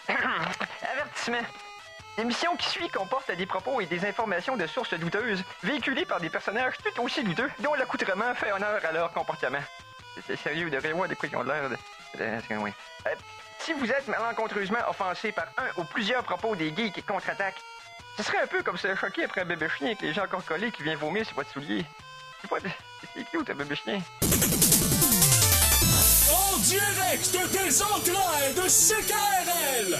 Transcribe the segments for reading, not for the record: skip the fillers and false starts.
Avertissement. L'émission qui suit comporte des propos et des informations de sources douteuses, véhiculées par des personnages tout aussi douteux, dont l'accoutrement fait honneur à leur comportement. C'est sérieux, de voir de quoi ils ont l'air de... Oui. Si vous êtes malencontreusement offensé par un ou plusieurs propos des geeks contre-attaque, ce serait un peu comme se choquer après un bébé chien avec les gens encore collés qui vient vomir sur votre soulier. C'est cute, un bébé chien. En direct des entrailles de CKRL,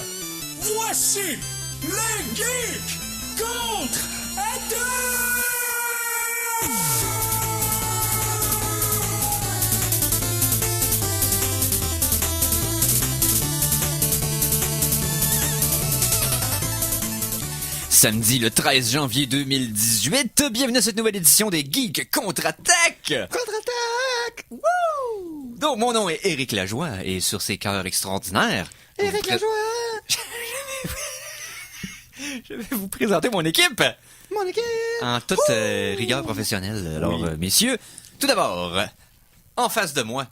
voici les geeks contre-attaque! Samedi le 13 janvier 2018, bienvenue à cette nouvelle édition des Geeks Contre-Attaque! Contre-attaque! Wouh! Donc, mon nom est Éric Lajoie, et sur ces cœurs extraordinaires... Éric Lajoie! Je vais vous présenter mon équipe! Mon équipe! En toute rigueur professionnelle. Alors, messieurs, tout d'abord, en face de moi,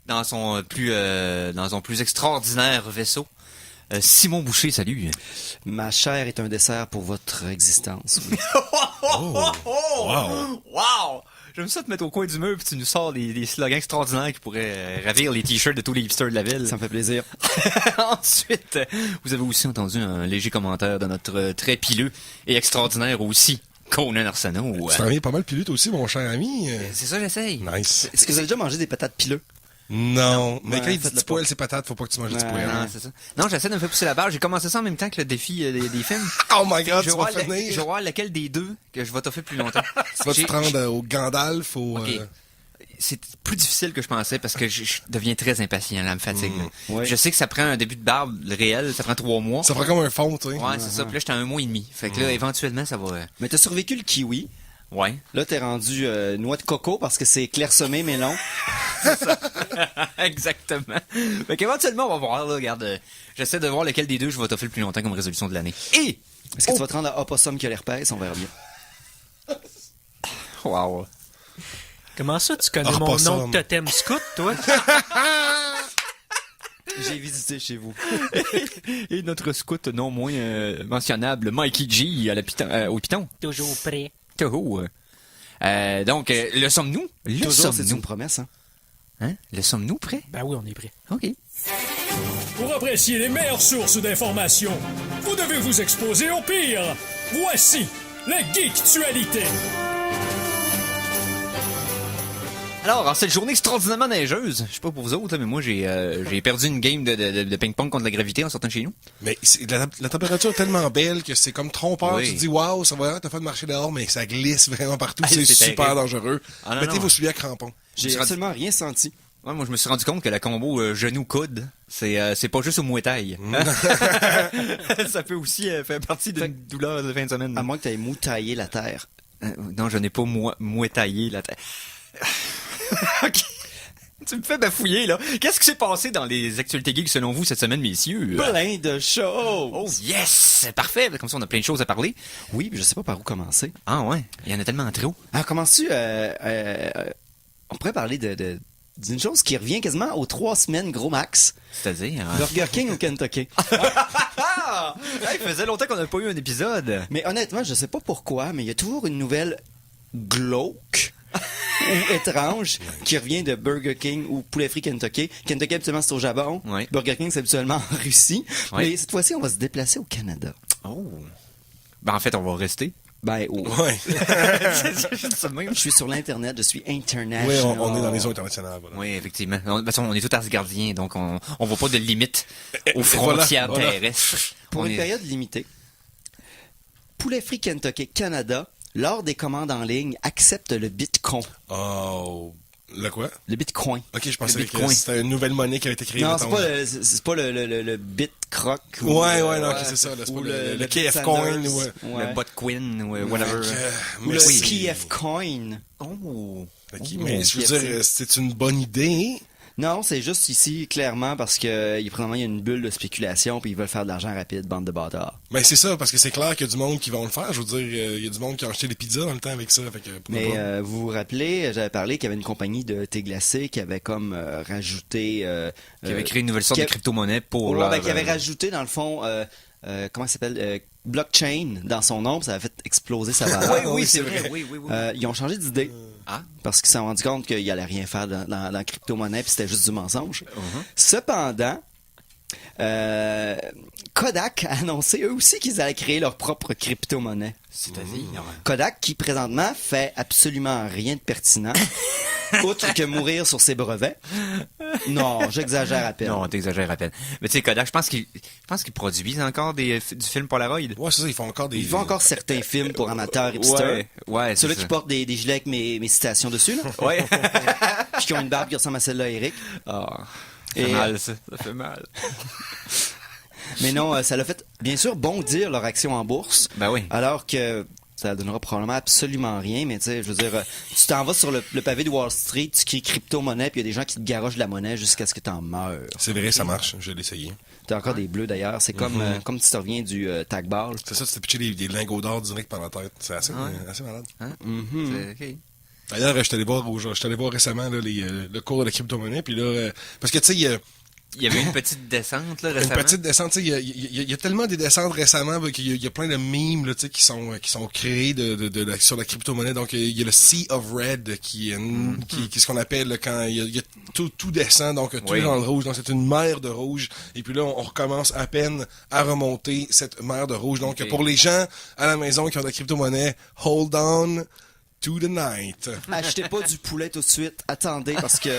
dans son plus extraordinaire vaisseau, Simon Boucher, salut! Ma chair est un dessert pour votre existence. Oui. Wow! J'aime ça te mettre au coin du mur puis tu nous sors des slogans extraordinaires qui pourraient ravir les t-shirts de tous les hipsters de la ville. Ça me fait plaisir. Ensuite, vous avez aussi entendu un léger commentaire de notre très pileux et extraordinaire aussi, Conan Arsenault. Tu t'en viens pas mal pileux toi aussi, mon cher ami. C'est ça, j'essaye. Nice. Est-ce que vous avez déjà mangé des patates pileux? Non, mais Ouais, quand il dit faites-le petit pas. poil, c'est patate, faut pas que tu manges du petit poil. Non, c'est ça. Non, j'essaie de me faire pousser la barre. J'ai commencé ça en même temps que le défi des films. Oh my god, Je tu vais vas voir je vais finir. voir lequel des deux que je vais t'offrir plus longtemps. Tu vas te rendre au Gandalf, au... Ok. C'est plus difficile que je pensais parce que je deviens très impatient, là, me fatigue. là. ouais. Je sais que ça prend un début de barbe réel, ça prend 3 mois. Ça fera comme un fond, tu sais. Ouais, c'est ça. Puis là, j'étais à 1 mois et demi. Fait que là, éventuellement, ça va... Mais t'as survécu le kiwi. Ouais. Là, t'es rendu noix de coco parce que c'est clairsemé mais long. Exactement. Fait qu'éventuellement, on va voir, là, regarde. J'essaie de voir lequel des deux je vais t'offrir le plus longtemps comme résolution de l'année. Et... Est-ce que tu vas te rendre à opossum qui a l'herpès? On verra bien. Wow. Comment ça, tu connais Ah, mon pas nom ça, de totem scout, toi? J'ai visité chez vous. Et notre scout non moins mentionnable, Mikey G au Piton. Toujours prêt. Toho. Donc, le sommes-nous? Le Toujours, c'est sommes-nous? une promesse, hein? Hein? Le sommes-nous prêts? Ben oui, on est prêt. OK. Pour apprécier les meilleures sources d'informations, vous devez vous exposer au pire. Voici les Geektualités. Alors, en cette journée extraordinairement neigeuse, je sais pas pour vous autres, là, mais moi, j'ai perdu une game de ping-pong contre la gravité en sortant de chez nous. Mais la température est tellement belle que c'est comme trompeur. Oui. Tu te dis, waouh, ça va être fun de marcher dehors, mais ça glisse vraiment partout. Ah, c'est c'est super terrible. dangereux. Ah, non, Mettez non. vos souliers à crampons. J'ai absolument rien senti. Ouais, moi, je me suis rendu compte que la combo genou-coude, c'est pas juste au Muay Thai. Ça peut aussi faire partie d'une douleur de fin de semaine. À moins que t'aies moutaillé la terre. Non, je n'ai pas Muay Thaïé la tête. OK. Tu me fais bafouiller, là. Qu'est-ce qui s'est passé dans les actualités geeks selon vous cette semaine, messieurs? Plein de choses! Oh, yes! Parfait! Comme ça, on a plein de choses à parler. Oui, mais je sais pas par où commencer. Ah ouais, il y en a tellement trop. Alors, commences-tu... on pourrait parler d'une chose qui revient quasiment aux 3 semaines gros max. C'est-à-dire... Burger King ou Kentucky. Ah! Hey, il faisait longtemps qu'on n'a pas eu un épisode. Mais honnêtement, je sais pas pourquoi, mais il y a toujours une nouvelle glauque ou étrange qui revient de Burger King ou poulet frit Kentucky. Kentucky, habituellement, c'est au Japon. Ouais. Burger King, c'est habituellement en Russie. Ouais. Mais cette fois-ci, on va se déplacer au Canada. Oh. Ben, en fait, on va rester. Ben, Ouais. C'est juste ça de même. je suis sur l'Internet, je suis international. Oui, on est dans les eaux internationales. Voilà. Oui, effectivement. On est tout asgardiens, donc on voit pas de limite aux voilà, frontières voilà. terrestres. Pour On une est- période limitée, Poulet Frit Kentucky Canada, lors des commandes en ligne, accepte le Bitcoin. Oh. Le quoi? Le Bitcoin. Ok, je pensais Le que Bitcoin. c'était une nouvelle monnaie qui a été créée. Non, mettons. c'est pas le Bitcroc. Ouais, non, ok, c'est ça. là, c'est ou pas le le KF Coin. Sanders. Ouais. Ouais. Le Botcoin ou whatever. Ou Mais le oui. KF Coin. Oh. Mais je veux KFC. dire, c'est une bonne idée. Non, c'est juste ici, clairement, parce que probablement il y a une bulle de spéculation puis ils veulent faire de l'argent rapide, bande de bâtards. Ben, c'est ça, parce que c'est clair qu'il y a du monde qui vont le faire. Je veux dire, il y a du monde qui a acheté des pizzas dans le temps avec ça. Fait que, pourquoi Mais pas? vous vous rappelez, j'avais parlé qu'il y avait une compagnie de thé glacé qui avait comme rajouté... Qui avait créé une nouvelle sorte qui de a- crypto-monnaie pour Ouais, leur, qui avait rajouté, dans le fond, comment ça s'appelle? Blockchain dans son nom, puis ça avait fait exploser sa valeur. Oui, c'est vrai. Oui. Ils ont changé d'idée. Ah. Parce qu'ils se sont rendus compte qu'ils allaient rien faire dans la crypto-monnaie, puis c'était juste du mensonge. Uh-huh. Cependant, Kodak a annoncé eux aussi qu'ils allaient créer leur propre crypto-monnaie. C'est-à-dire... Kodak qui présentement fait absolument rien de pertinent, outre que mourir sur ses brevets. Non, j'exagère à peine. Non, t'exagères à peine. Mais tu sais, Kodak, je pense qu'ils produisent encore du film Polaroid. Ouais, c'est ça, ils font encore des... Ils font encore certains films pour amateurs hipsters. Ouais, c'est Ceux-là ça. qui portent des gilets avec mes citations dessus, là. Ouais. Puis qui ont une barbe qui ressemble à celle-là, Eric. Ah, ça Et, fait mal, ça. Ça fait mal. Mais non, ça l'a fait, bien sûr, bondir leur action en bourse. Ben oui. Alors que ça donnera probablement absolument rien, mais tu sais, je veux dire, tu t'en vas sur le pavé de Wall Street, tu cries crypto-monnaie, puis il y a des gens qui te garochent de la monnaie jusqu'à ce que t'en meurs. C'est vrai, ça marche. Je l'ai essayé. T'as encore des bleus d'ailleurs. C'est comme si tu reviens du tag ball. C'est ça, tu t'es pitché des lingots d'or direct par la tête. C'est assez malade. Hein? C'est- ok. D'ailleurs, je suis allé voir récemment là, le cours de la crypto-monnaie, puis là, parce que tu sais, Il y avait une petite descente, là, récemment. une petite descente, tu sais, il y a tellement des descentes récemment qu'il y a plein de memes là, tu sais, qui sont créés sur la crypto-monnaie. Donc il y a le Sea of Red qui est ce qu'on appelle là, quand il y a tout descend, donc tout Oui. est dans le rouge. Donc c'est une mer de rouge. Et puis là, on recommence à peine à remonter cette mer de rouge. Donc Ok. pour les gens à la maison qui ont de la crypto-monnaie, hold on to the night. Achetez pas du poulet tout de suite. Attendez, parce que...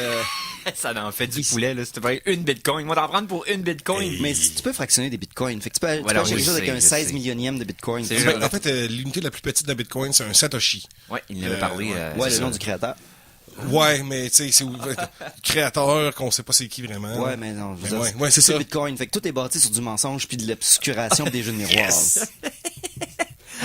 Ça en fait du poulet, là. C'était pas une bitcoin. Moi, t'en prendre pour une bitcoin. Mais si tu peux fractionner des bitcoins. Fait que tu peux Voilà, acheter oui, quelque chose avec je un sais. 16 millionième de bitcoin. C'est Ouais, juste- En fait, l'unité la plus petite d'un bitcoin, c'est un Satoshi. Ouais, il en avait parlé. le c'est nom ça. du créateur. Ouais, mais tu sais, c'est créateur qu'on sait pas c'est qui vraiment. Ouais, mais non, je veux Mais dire, ouais, c'est ça. Bitcoin. Fait que tout est bâti sur du mensonge puis de l'obscuration des jeux de miroir.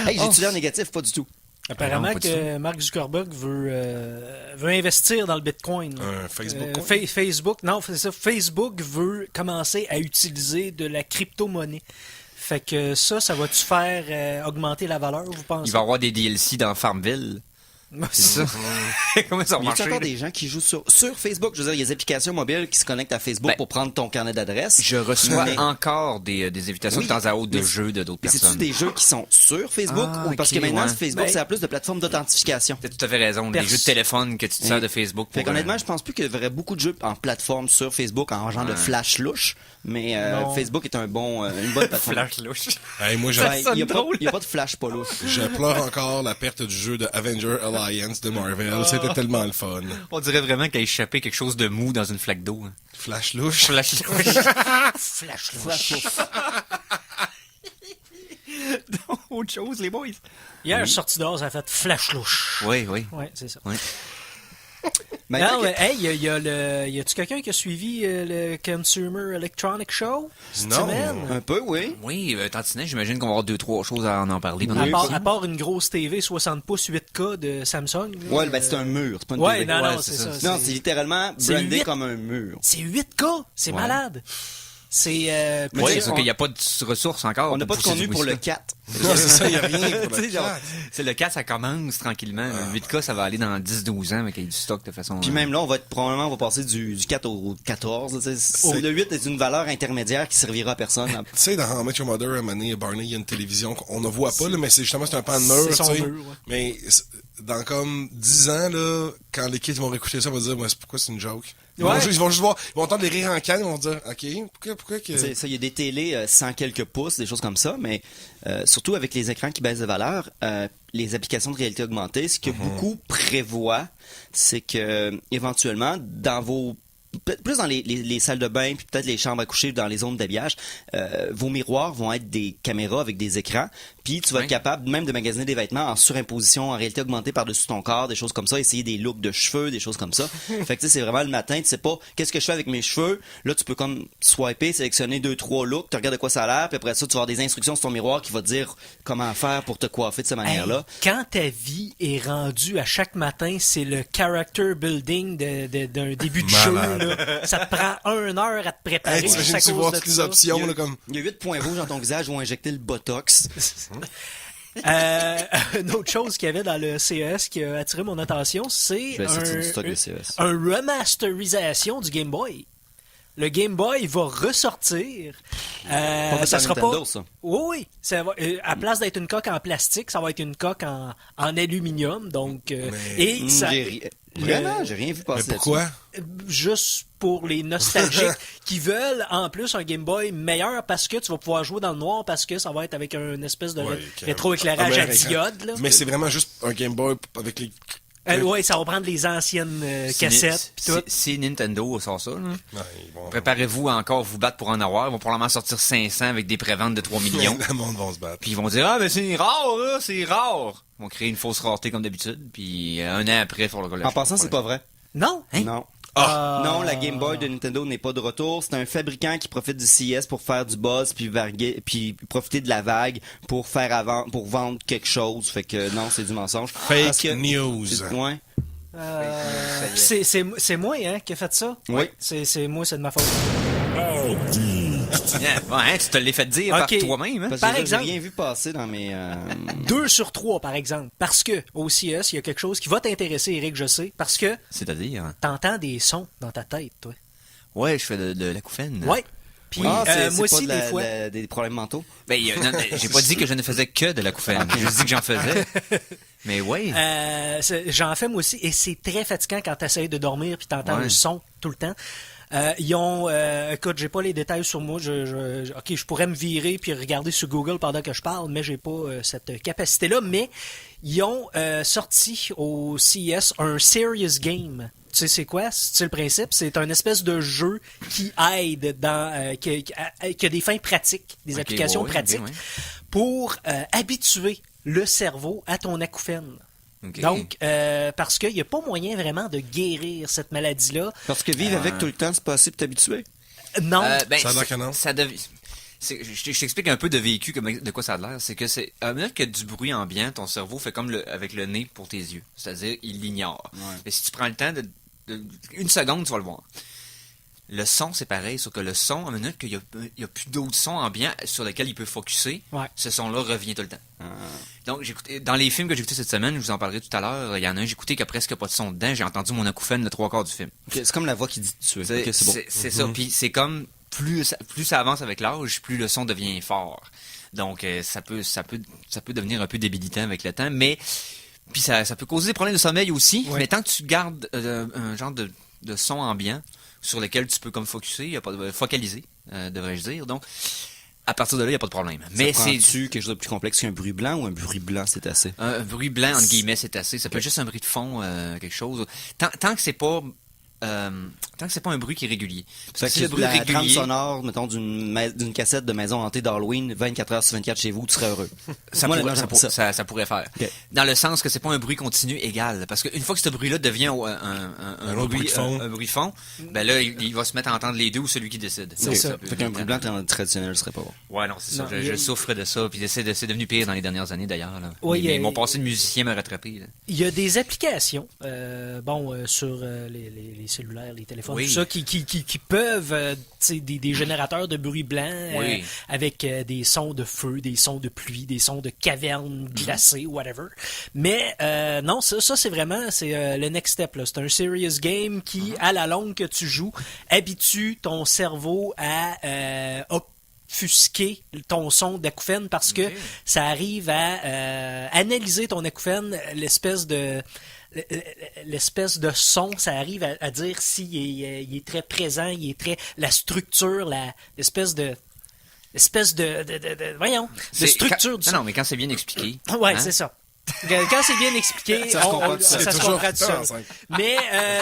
Hey, j'ai-tu l'air négatif? Pas du tout. Apparemment Non, pas du que Mark Zuckerberg veut investir dans le Bitcoin. Un Facebook coin? Facebook, non, c'est ça. Facebook veut commencer à utiliser de la crypto-monnaie. Fait que ça va-tu faire augmenter la valeur, vous pensez? Il va y avoir des DLC dans Farmville. C'est ça. Comment ça va Il y a marcher? encore là? des gens qui jouent sur Facebook. Je veux dire, il y a des applications mobiles qui se connectent à Facebook Ben, pour prendre ton carnet d'adresse. Je reçois Mais- encore des invitations Oui, de temps à autre de mais- jeux de d'autres Mais c'est-tu personnes. des jeux qui sont sur Facebook Ah, ou parce ok, que maintenant, ouais. Facebook, Ben- c'est à plus de plateformes d'authentification. T'as tout à fait raison. Les Pers- jeux de téléphone que tu te sers de Facebook Fait pour... qu'honnêtement, je pense plus qu'il y aurait beaucoup de jeux en plateforme sur Facebook en genre de Ouais. flash louche, mais Non. Facebook est une bonne plateforme. Flash louche. Hey, moi, Ben, il n'y a, drôle. pas de flash pas louche. je pleure encore la perte du jeu de Avenger Alliance de Marvel. C'était tellement le fun. On dirait vraiment qu'il a échappé quelque chose de mou dans une flaque d'eau. hein. Flash louche. Flash louche. Flash Flash louche. Autre chose, les boys. Hier, sorti dehors, ça a fait flash louche. Oui, oui. Ouais, c'est ça. Oui. Maintenant Non, que- mais, hey, y a-tu quelqu'un qui a suivi le Consumer Electronic Show cette Non. semaine? Un peu, oui. Oui, Tantinet, j'imagine qu'on va avoir 2-3 choses à en parler. pendant À le part, petit. à part une grosse TV 60 pouces 8K de Samsung. là, Ouais, ben, c'est un mur, c'est pas une Ouais, TV. non, Ouais, non, c'est c'est ça. ça. Non, c'est littéralement C'est brandé 8. comme un mur. C'est 8K, c'est Ouais. malade. C'est Mais Oui, tu sais, sauf qu'il n'y a pas de ressources encore. On n'a pas de pousser contenu du pour le whisky. 4. Non, c'est ça, il n'y a rien pour Tu sais, le genre, chat. c'est le 4, ça commence tranquillement. Le 8K, ça va aller dans 10-12 ans, mais qu'il y ait du stock de façon... Puis même là, probablement, on va passer du 4 au 14. là, tu sais. Le 8 est une valeur intermédiaire qui servira à personne. Tu sais, dans How I Met Your Mother, à un moment donné, Barney, il y a une télévision qu'on ne voit pas, là, mais c'est justement c'est un pan de mur. C'est son tu sais. mur, ouais. Mais dans comme 10 ans, là, quand les kids vont réécouter ça, ils vont dire, ouais, pourquoi c'est une joke? Ils vont Ouais. juste voir, ils vont entendre les rires en canne, ils vont dire, OK, pourquoi que... Tu sais, ça, il y a des télés 100 quelques pouces, des choses comme ça, mais surtout avec les écrans qui baissent de valeur, les applications de réalité augmentée, ce que beaucoup prévoient, c'est que éventuellement, dans vos plus dans les salles de bain, puis peut-être les chambres à coucher, dans les zones d'habillage, vos miroirs vont être des caméras avec des écrans, puis tu vas être capable même de magasiner des vêtements en surimposition, en réalité augmentée par-dessus ton corps, des choses comme ça, essayer des looks de cheveux, des choses comme ça. Fait que tu sais, c'est vraiment le matin, tu sais pas qu'est-ce que je fais avec mes cheveux. Là, tu peux comme swiper, sélectionner 2-3 looks, tu regardes de quoi ça a l'air, puis après ça, tu vas avoir des instructions sur ton miroir qui va te dire comment faire pour te coiffer de cette manière-là. Hey, quand ta vie est rendue à chaque matin, c'est le character building d'un début de show. Malade. Là. là. Ça te prend 1 heure à te préparer. Hey, t'imagines, juste à tu cause vois de toutes les ça. options, là, comme... Il y a 8 points rouges dans ton visage où injecter le Botox. Une autre chose qu'il y avait dans le CES qui a attiré mon attention, c'est Je vais essayer du stock de CES. un remasterisation du Game Boy. Le Game Boy va ressortir. Pas fait Ça par sera Nintendo, pas. ça. Oui, oui. À place d'être une coque en plastique, ça va être une coque en aluminium. Donc, et ça, Vraiment, j'ai rien vu Mais passer pourquoi? juste pour les nostalgiques qui veulent en plus un Game Boy meilleur parce que tu vas pouvoir jouer dans le noir parce que ça va être avec une espèce de Ouais, rétroéclairage un à meilleur écran. diode. Là. Mais c'est vraiment juste un Game Boy avec les... Oui, ça va prendre les anciennes cassettes pis tout. Si Nintendo sort ça, là, Ouais, ils vont- préparez-vous à encore vous battre pour en avoir. Ils vont probablement sortir 500 avec des préventes de 3 millions. Le monde va se battre. Puis ils vont dire, ah, mais c'est rare, là, c'est rare. Ils vont créer une fausse rareté comme d'habitude. Puis un an après, il faut le En passant, c'est pas vrai. Non? Hein? Non. Ah! Non, la Game Boy de Nintendo n'est pas de retour. C'est un fabricant qui profite du CES pour faire du buzz puis profiter de la vague pour pour vendre quelque chose. Fait que non, c'est du mensonge. Parce Fake que- news. Ouais. C'est moi hein, qui a fait ça? Oui. C'est moi, c'est de ma faute. Ouais, tu te l'as fait dire Ok. par toi-même. Hein? Parce Par que j'ai exemple- rien vu passer dans mes... 2 sur 3, par exemple. Parce que au CES, il y a quelque chose qui va t'intéresser, Eric, je sais. Parce que C'est-à-dire? t'entends des sons dans ta tête, toi. Ouais, je fais de l'acouphène. Ouais. Puis Ah, c'est moi pas aussi, de des fois. des problèmes mentaux? Ben, non, mais j'ai pas dit que je ne faisais que de l'acouphène. J'ai juste dit que j'en faisais. Mais ouais. J'en fais moi aussi, et c'est très fatigant quand tu essaies de dormir puis t'entends Ouais. le son tout le temps. Ils ont, écoute, j'ai pas les détails sur moi. Ok, je pourrais me virer puis regarder sur Google pendant que je parle, mais j'ai pas cette capacité-là. Mais ils ont sorti au CES un serious game. Tu sais c'est quoi? C'est le principe. C'est un espèce de jeu qui aide dans, qui a des fins pratiques, des Ok, applications ouais, pratiques ok, ouais. pour habituer le cerveau à ton acouphène. Ok. Donc, parce qu'il n'y a pas moyen vraiment de guérir cette maladie-là. Parce que vivre avec tout le temps, c'est pas assez pour t'habituer. Non. Ben, Ça a l'air que non. Je t'explique un peu de vécu, de quoi ça a l'air. C'est que c'est à mesure qu'il y a du bruit ambiant, ton cerveau fait comme avec le nez pour tes yeux. C'est-à-dire, il l'ignore. Ouais. Mais si tu prends le temps une seconde, tu vas le voir. Le son, c'est pareil, sauf que le son, à minute qu'il y a plus d'autres sons ambiants sur lesquels il peut focusser, Ouais. ce son-là revient tout le temps. Donc, dans les films que j'ai écoutés cette semaine, je vous en parlerai tout à l'heure, il y en a un, j'ai écouté qu'il n'y a presque pas de son dedans, j'ai entendu mon acouphène le 3/4 du film. Ok, c'est comme la voix qui dit de tuer. Ok, c'est bon. C'est ça, puis c'est comme, plus ça avance avec l'âge, plus le son devient fort. Donc, ça peut devenir un peu débilitant avec le temps, mais puis ça peut causer des problèmes de sommeil aussi, Ouais. mais tant que tu gardes un genre de son ambiant sur lequel tu peux comme focaliser, devrais-je dire. Donc, à partir de là, il n'y a pas de problème. Mais c'est Prends-tu quelque chose de plus complexe qu'un bruit blanc ou un bruit blanc, c'est assez? un bruit blanc, entre guillemets, c'est assez. Ça peut être juste un bruit de fond, quelque chose. Tant que c'est pas... tant que c'est pas un bruit qui est régulier. Parce Fait que si le que bruit la est trame régulier, sonore, mettons, d'une cassette de maison hantée d'Halloween, 24 heures sur 24 chez vous, tu serais heureux. ça, Moi, pourrait, là, ça, j'aime pour- ça. ça pourrait faire. Ok. Dans le sens que c'est pas un bruit continu égal. Parce qu'une fois que ce bruit-là devient un autre bruit de fond. un bruit de fond, ben là, il va se mettre à entendre les deux ou celui qui décide. C'est Donc, ça. peut Fait qu'un bruit blanc évidemment- traditionnel serait pas bon. Ouais, non, c'est ça. Non, Je, il y a- je souffre de ça. Puis c'est devenu pire dans les dernières années, d'ailleurs. Là. Ouais, Mais il y a- mon passé de musicien m'a rattrapé. Là. Il y a des applications, sur les cellulaires, les téléphones, Oui. tout ça, qui peuvent, tu sais, des générateurs de bruit blanc Oui. avec des sons de feu, des sons de pluie, des sons de cavernes glacées, whatever. Mais non, ça c'est vraiment le next step. Là. C'est un serious game qui, à la longue que tu joues, habitue ton cerveau à offusquer ton son d'acouphène parce que ça arrive à analyser ton acouphène, l'espèce de son, ça arrive à dire s'il il est très présent, il est très la structure, l'espèce de voyons, de C'est- structure quand- du non, mais quand c'est bien expliqué. Ouais, hein, c'est ça. Quand c'est bien expliqué, Ça se comprend tout seul. ça se Toujours comprend tout seul. ensemble. Mais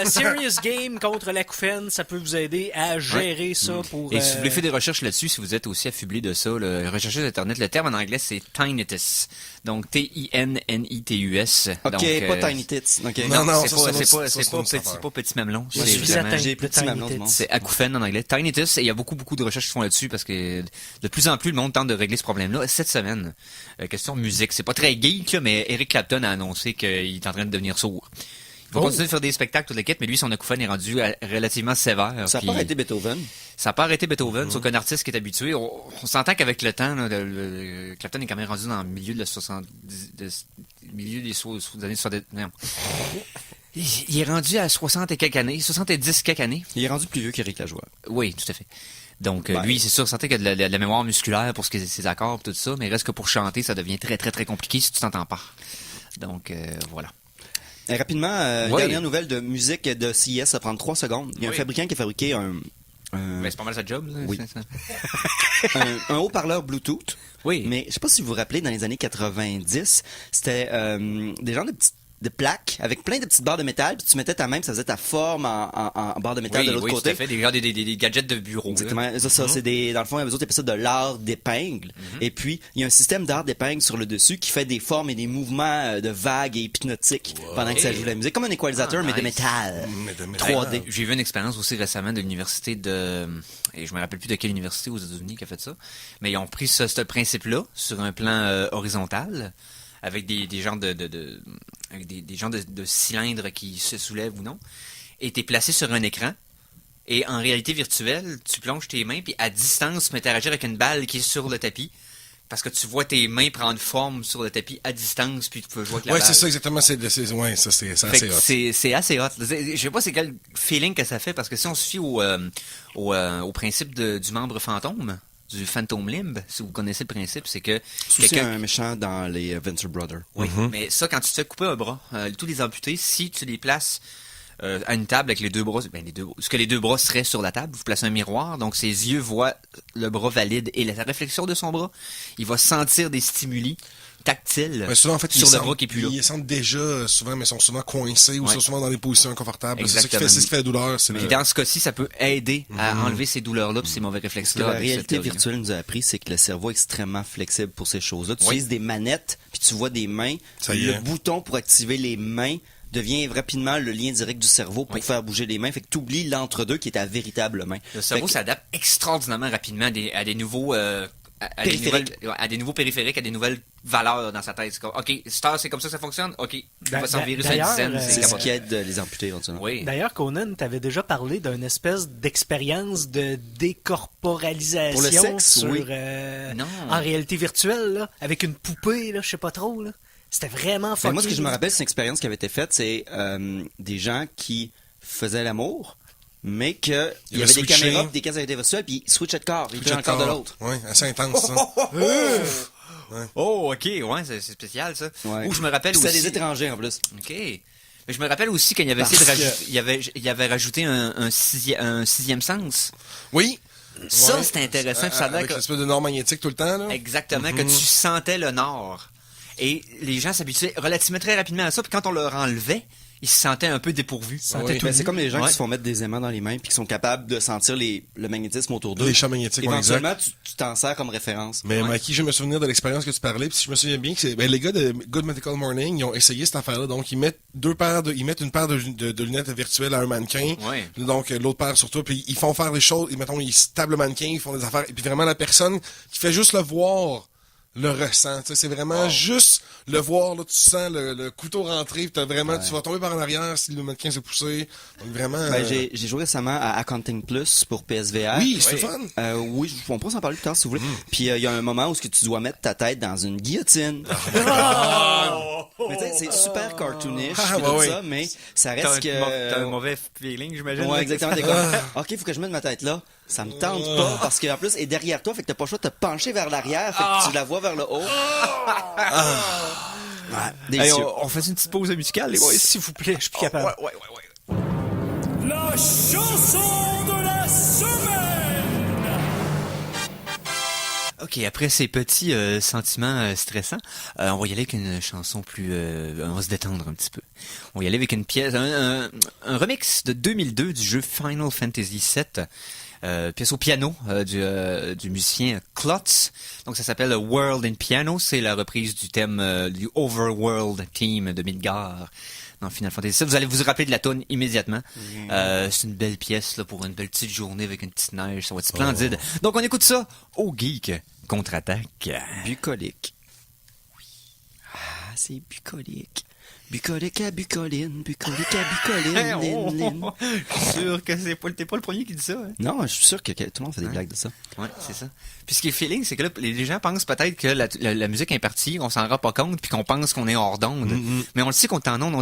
Serious Game contre l'acouphène, ça peut vous aider à gérer ça pour... Et si vous voulez faire des recherches là-dessus, si vous êtes aussi affublé de ça, recherchez sur Internet. Le terme en anglais, c'est tinnitus. Donc, Tinnitus. Ok, Donc, pas Tiny Tits. Ok. Non, non, c'est ça, pas, c'est c'est une pas, autre- c'est ça, pas c'est une petit, autre c'est pas petit mamelon. Je C'est suis vraiment- atteint j'ai de petit mamelon Tiny du monde. Tits. c'est acouphène en anglais. Tinnitus, et il y a beaucoup de recherches qui se font là-dessus parce que de plus en plus, le monde tente de régler ce problème-là. Cette semaine, question musique. C'est pas très geek, là, mais Eric Clapton a annoncé qu'il est en train de devenir sourd. va continuer de faire des spectacles, toute l'équipe, mais lui, son acouphène est rendu relativement sévère. Ça n'a puis pas arrêté Beethoven. Ça n'a pas arrêté Beethoven, sauf qu'un artiste qui est habitué. On s'entend qu'avec le temps, là, Clapton est quand même rendu dans le milieu de la 70... milieu des années 70... Non. Il est rendu à 60 et quelques années, 70 quelques années. Il est rendu plus vieux qu'Éric Lajoie. Oui, tout à fait. Donc, lui, c'est sûr, sentait qu'il a de la mémoire musculaire pour ses accords et tout ça, mais reste que pour chanter, ça devient très, très, très compliqué si tu t'entends pas. Donc, voilà. Et rapidement, une dernière nouvelle de musique de CES, ça prend 3 secondes. Il y a un fabricant qui a fabriqué Mais c'est pas mal sa job, là. Oui. un haut-parleur Bluetooth. Oui. Mais je sais pas si vous vous rappelez, dans les années 90, c'était des genres de plaques avec plein de petites barres de métal, puis tu mettais ta main, puis ça faisait ta forme en barre de métal de l'autre côté. Oui, tout à fait. Des gadgets de bureau. Exactement. Ça, c'est dans le fond, il y a autres épisodes de l'art d'épingle. Et puis, il y a un système d'art d'épingle sur le dessus qui fait des formes et des mouvements de vagues et hypnotiques pendant que ça joue la musique. Comme un équalisateur, mais de métal. 3D. J'ai vu une expérience aussi récemment de l'université et je me rappelle plus de quelle université aux États-Unis qui a fait ça, mais ils ont pris ce principe-là sur un plan horizontal, avec des genres avec des genres de cylindres qui se soulèvent ou non, et t'es placé sur un écran, et en réalité virtuelle, tu plonges tes mains, puis à distance, tu peux interagir avec une balle qui est sur le tapis, parce que tu vois tes mains prendre forme sur le tapis à distance, puis tu peux jouer avec la balle. Ouais, c'est ça, exactement. C'est assez hot. C'est assez hot. Je sais pas c'est quel feeling que ça fait, parce que si on se fie au principe du membre fantôme, du Phantom Limb, si vous connaissez le principe, c'est que C'est un méchant dans les Venture Brothers. Oui, mais ça, quand tu te fais couper un bras, tous les amputés, si tu les places à une table avec les deux bras, ce que les deux bras seraient sur la table, vous placez un miroir, donc ses yeux voient le bras valide et la réflexion de son bras. Il va sentir des stimuli tactiles souvent, en fait, sur le bras qui est plus là. Ils sentent déjà souvent, mais sont souvent coincés ou sont souvent dans des positions inconfortables. C'est Exactement. ce qui fait la douleur. Mais dans ce cas-ci, ça peut aider à enlever ces douleurs-là et ces mauvais Ce que réflexes-là. la avec cette réalité théorie-là. virtuelle nous a appris, c'est que le cerveau est extrêmement flexible pour ces choses-là. Tu utilises des manettes, puis tu vois des mains. Ça y Le est. bouton pour activer les mains devient rapidement le lien direct du cerveau pour faire bouger les mains. Fait que tu oublies l'entre-deux qui est ta véritable main. Le cerveau Fait que- s'adapte extraordinairement rapidement à des nouveaux... à des nouveaux périphériques, à des nouvelles valeurs dans sa tête. C'est comme, OK, c'est comme ça que ça fonctionne. OK, on va s'en virer sur une d'ailleurs, dizaine. C'est ce capoté. qui aide les amputés éventuellement. Oui. D'ailleurs, Conan, t'avais déjà parlé d'une espèce d'expérience de décorporalisation Pour le sexe, sur, oui. Non. en réalité virtuelle, là, avec une poupée, là, je sais pas trop. Là. C'était vraiment Ben, fucké. moi, ce que je me rappelle, c'est une expérience qui avait été faite, c'est des gens qui faisaient l'amour, mais qu'il y avait des switché. caméras, des cases réalité virtuelle, puis ils switchaient de corps. Ils étaient dans le corps de l'autre. Oui, assez intense, ça. Oh, OK, ouais, c'est spécial, ça. Ouais. Ou je me rappelle Puis aussi... c'était des étrangers, en plus. OK. Mais je me rappelle aussi qu'il y avait essayé de rajouter... Il y avait rajouté un sixième sens. Oui. Ça, Ouais. c'était intéressant. Puis ça a l'air Avec que- l'espèce de nord magnétique tout le temps, là. Exactement, que tu sentais le nord. Et les gens s'habituaient relativement très rapidement à ça. Puis quand on leur enlevait, ils se sentaient un peu dépourvus. Oui. Ben, c'est comme les gens Ouais. qui se font mettre des aimants dans les mains puis qui sont capables de sentir le magnétisme autour d'eux. Les champs magnétiques, ouais, Éventuellement, tu t'en sers comme référence. Mais Mikey, je me souvenir de l'expérience que tu parlais, puis si je me souviens bien, les gars de Good Medical Morning, ils ont essayé cette affaire-là. Donc, ils mettent une paire de lunettes virtuelles à un mannequin. Ouais. Donc, l'autre paire sur toi, puis ils font faire des choses. Mettons, ils se tablent le mannequin, ils font des affaires. Et puis vraiment, la personne qui fait juste le voir le ressent. Tu sais, c'est vraiment juste le voir, là, tu sens le couteau rentrer, puis t'as vraiment, tu vas tomber par en arrière si le mannequin s'est poussé. Donc, vraiment... Ben, j'ai joué récemment à Accounting Plus pour PSVR. Oui, c'est fun. Oui, on peut s'en parler plus tard si vous voulez. Puis il y a un moment où ce que tu dois mettre ta tête dans une guillotine. Mais tu sais, c'est super cartoonish Ah, puis tout ouais, ça, mais ça reste que... T'as un mauvais feeling, j'imagine. Ouais, exactement. T'es comme, OK, faut que je mette ma tête là. Ça me tente pas parce qu'en plus, elle est derrière toi, fait que t'as pas le choix de te pencher vers l'arrière, fait que tu la vois vers le haut. Ouais, Hey, délicieux. on fait une petite pause musicale, les boys. S'il vous plaît, je suis plus capable. Ouais. La chanson de la semaine! OK, après ces petits sentiments stressants, on va y aller avec une chanson plus... on va se détendre un petit peu. On va y aller avec une pièce, un remix de 2002 du jeu Final Fantasy VII. Pièce au piano du musicien Klotz. Donc ça s'appelle World in Piano. C'est la reprise du thème du Overworld Theme de Midgar dans Final Fantasy VII. Vous allez vous rappeler de la tune immédiatement. C'est une belle pièce là, pour une belle petite journée avec une petite neige. Ça va être splendide. Donc on écoute ça au Geek Contre-attaque. Bucolique. Oui. Ah, c'est bucolique. Bucolique à bucoline, bucolique à bucoline, lin, lin. Je suis sûr que t'es pas le premier qui dit ça. Hein? Non, je suis sûr que tout le monde fait des blagues de ça. Ouais, c'est ça. Puis ce qui est feeling, c'est que là, les gens pensent peut-être que la musique est partie, on s'en rend pas compte, puis qu'on pense qu'on est hors d'onde. Mais on le sait qu'on est en onde,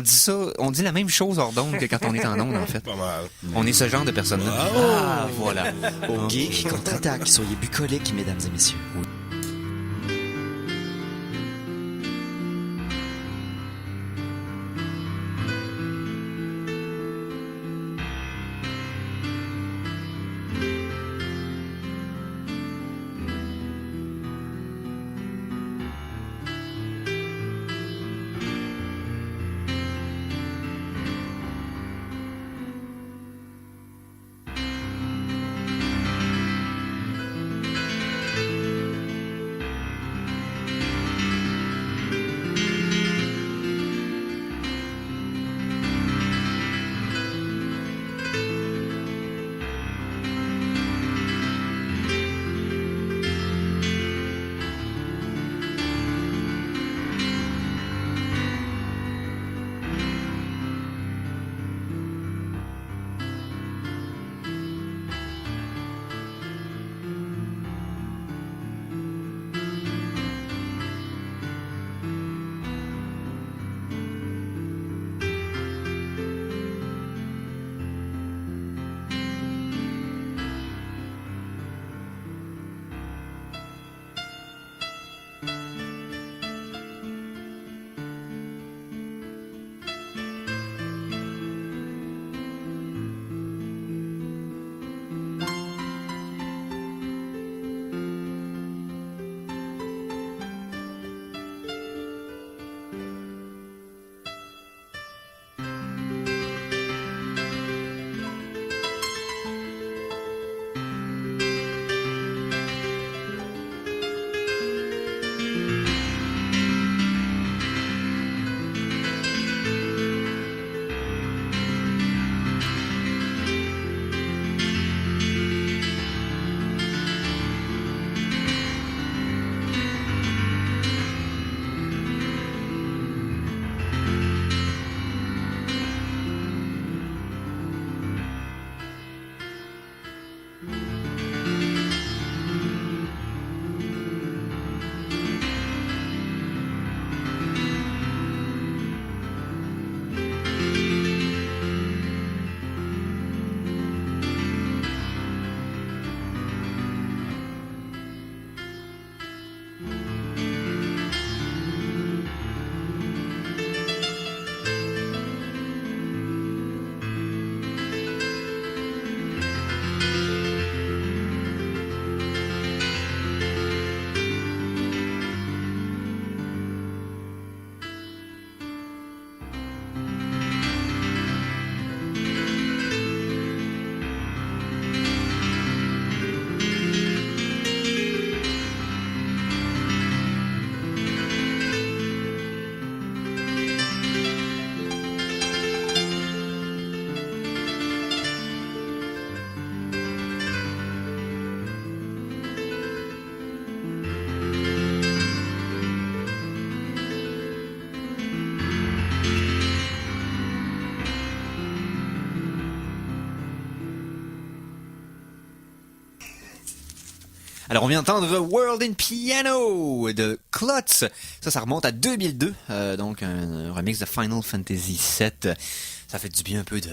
on dit la même chose hors d'onde que quand on est en onde, en fait. Pas mal. On est ce genre de personne-là. Ah, voilà. Au geek contre-attaque, soyez bucoliques, mesdames et messieurs. Alors, on vient d'entendre World in Piano de Klutz. Ça remonte à 2002. Donc, un remix de Final Fantasy VII. Ça fait du bien un peu de...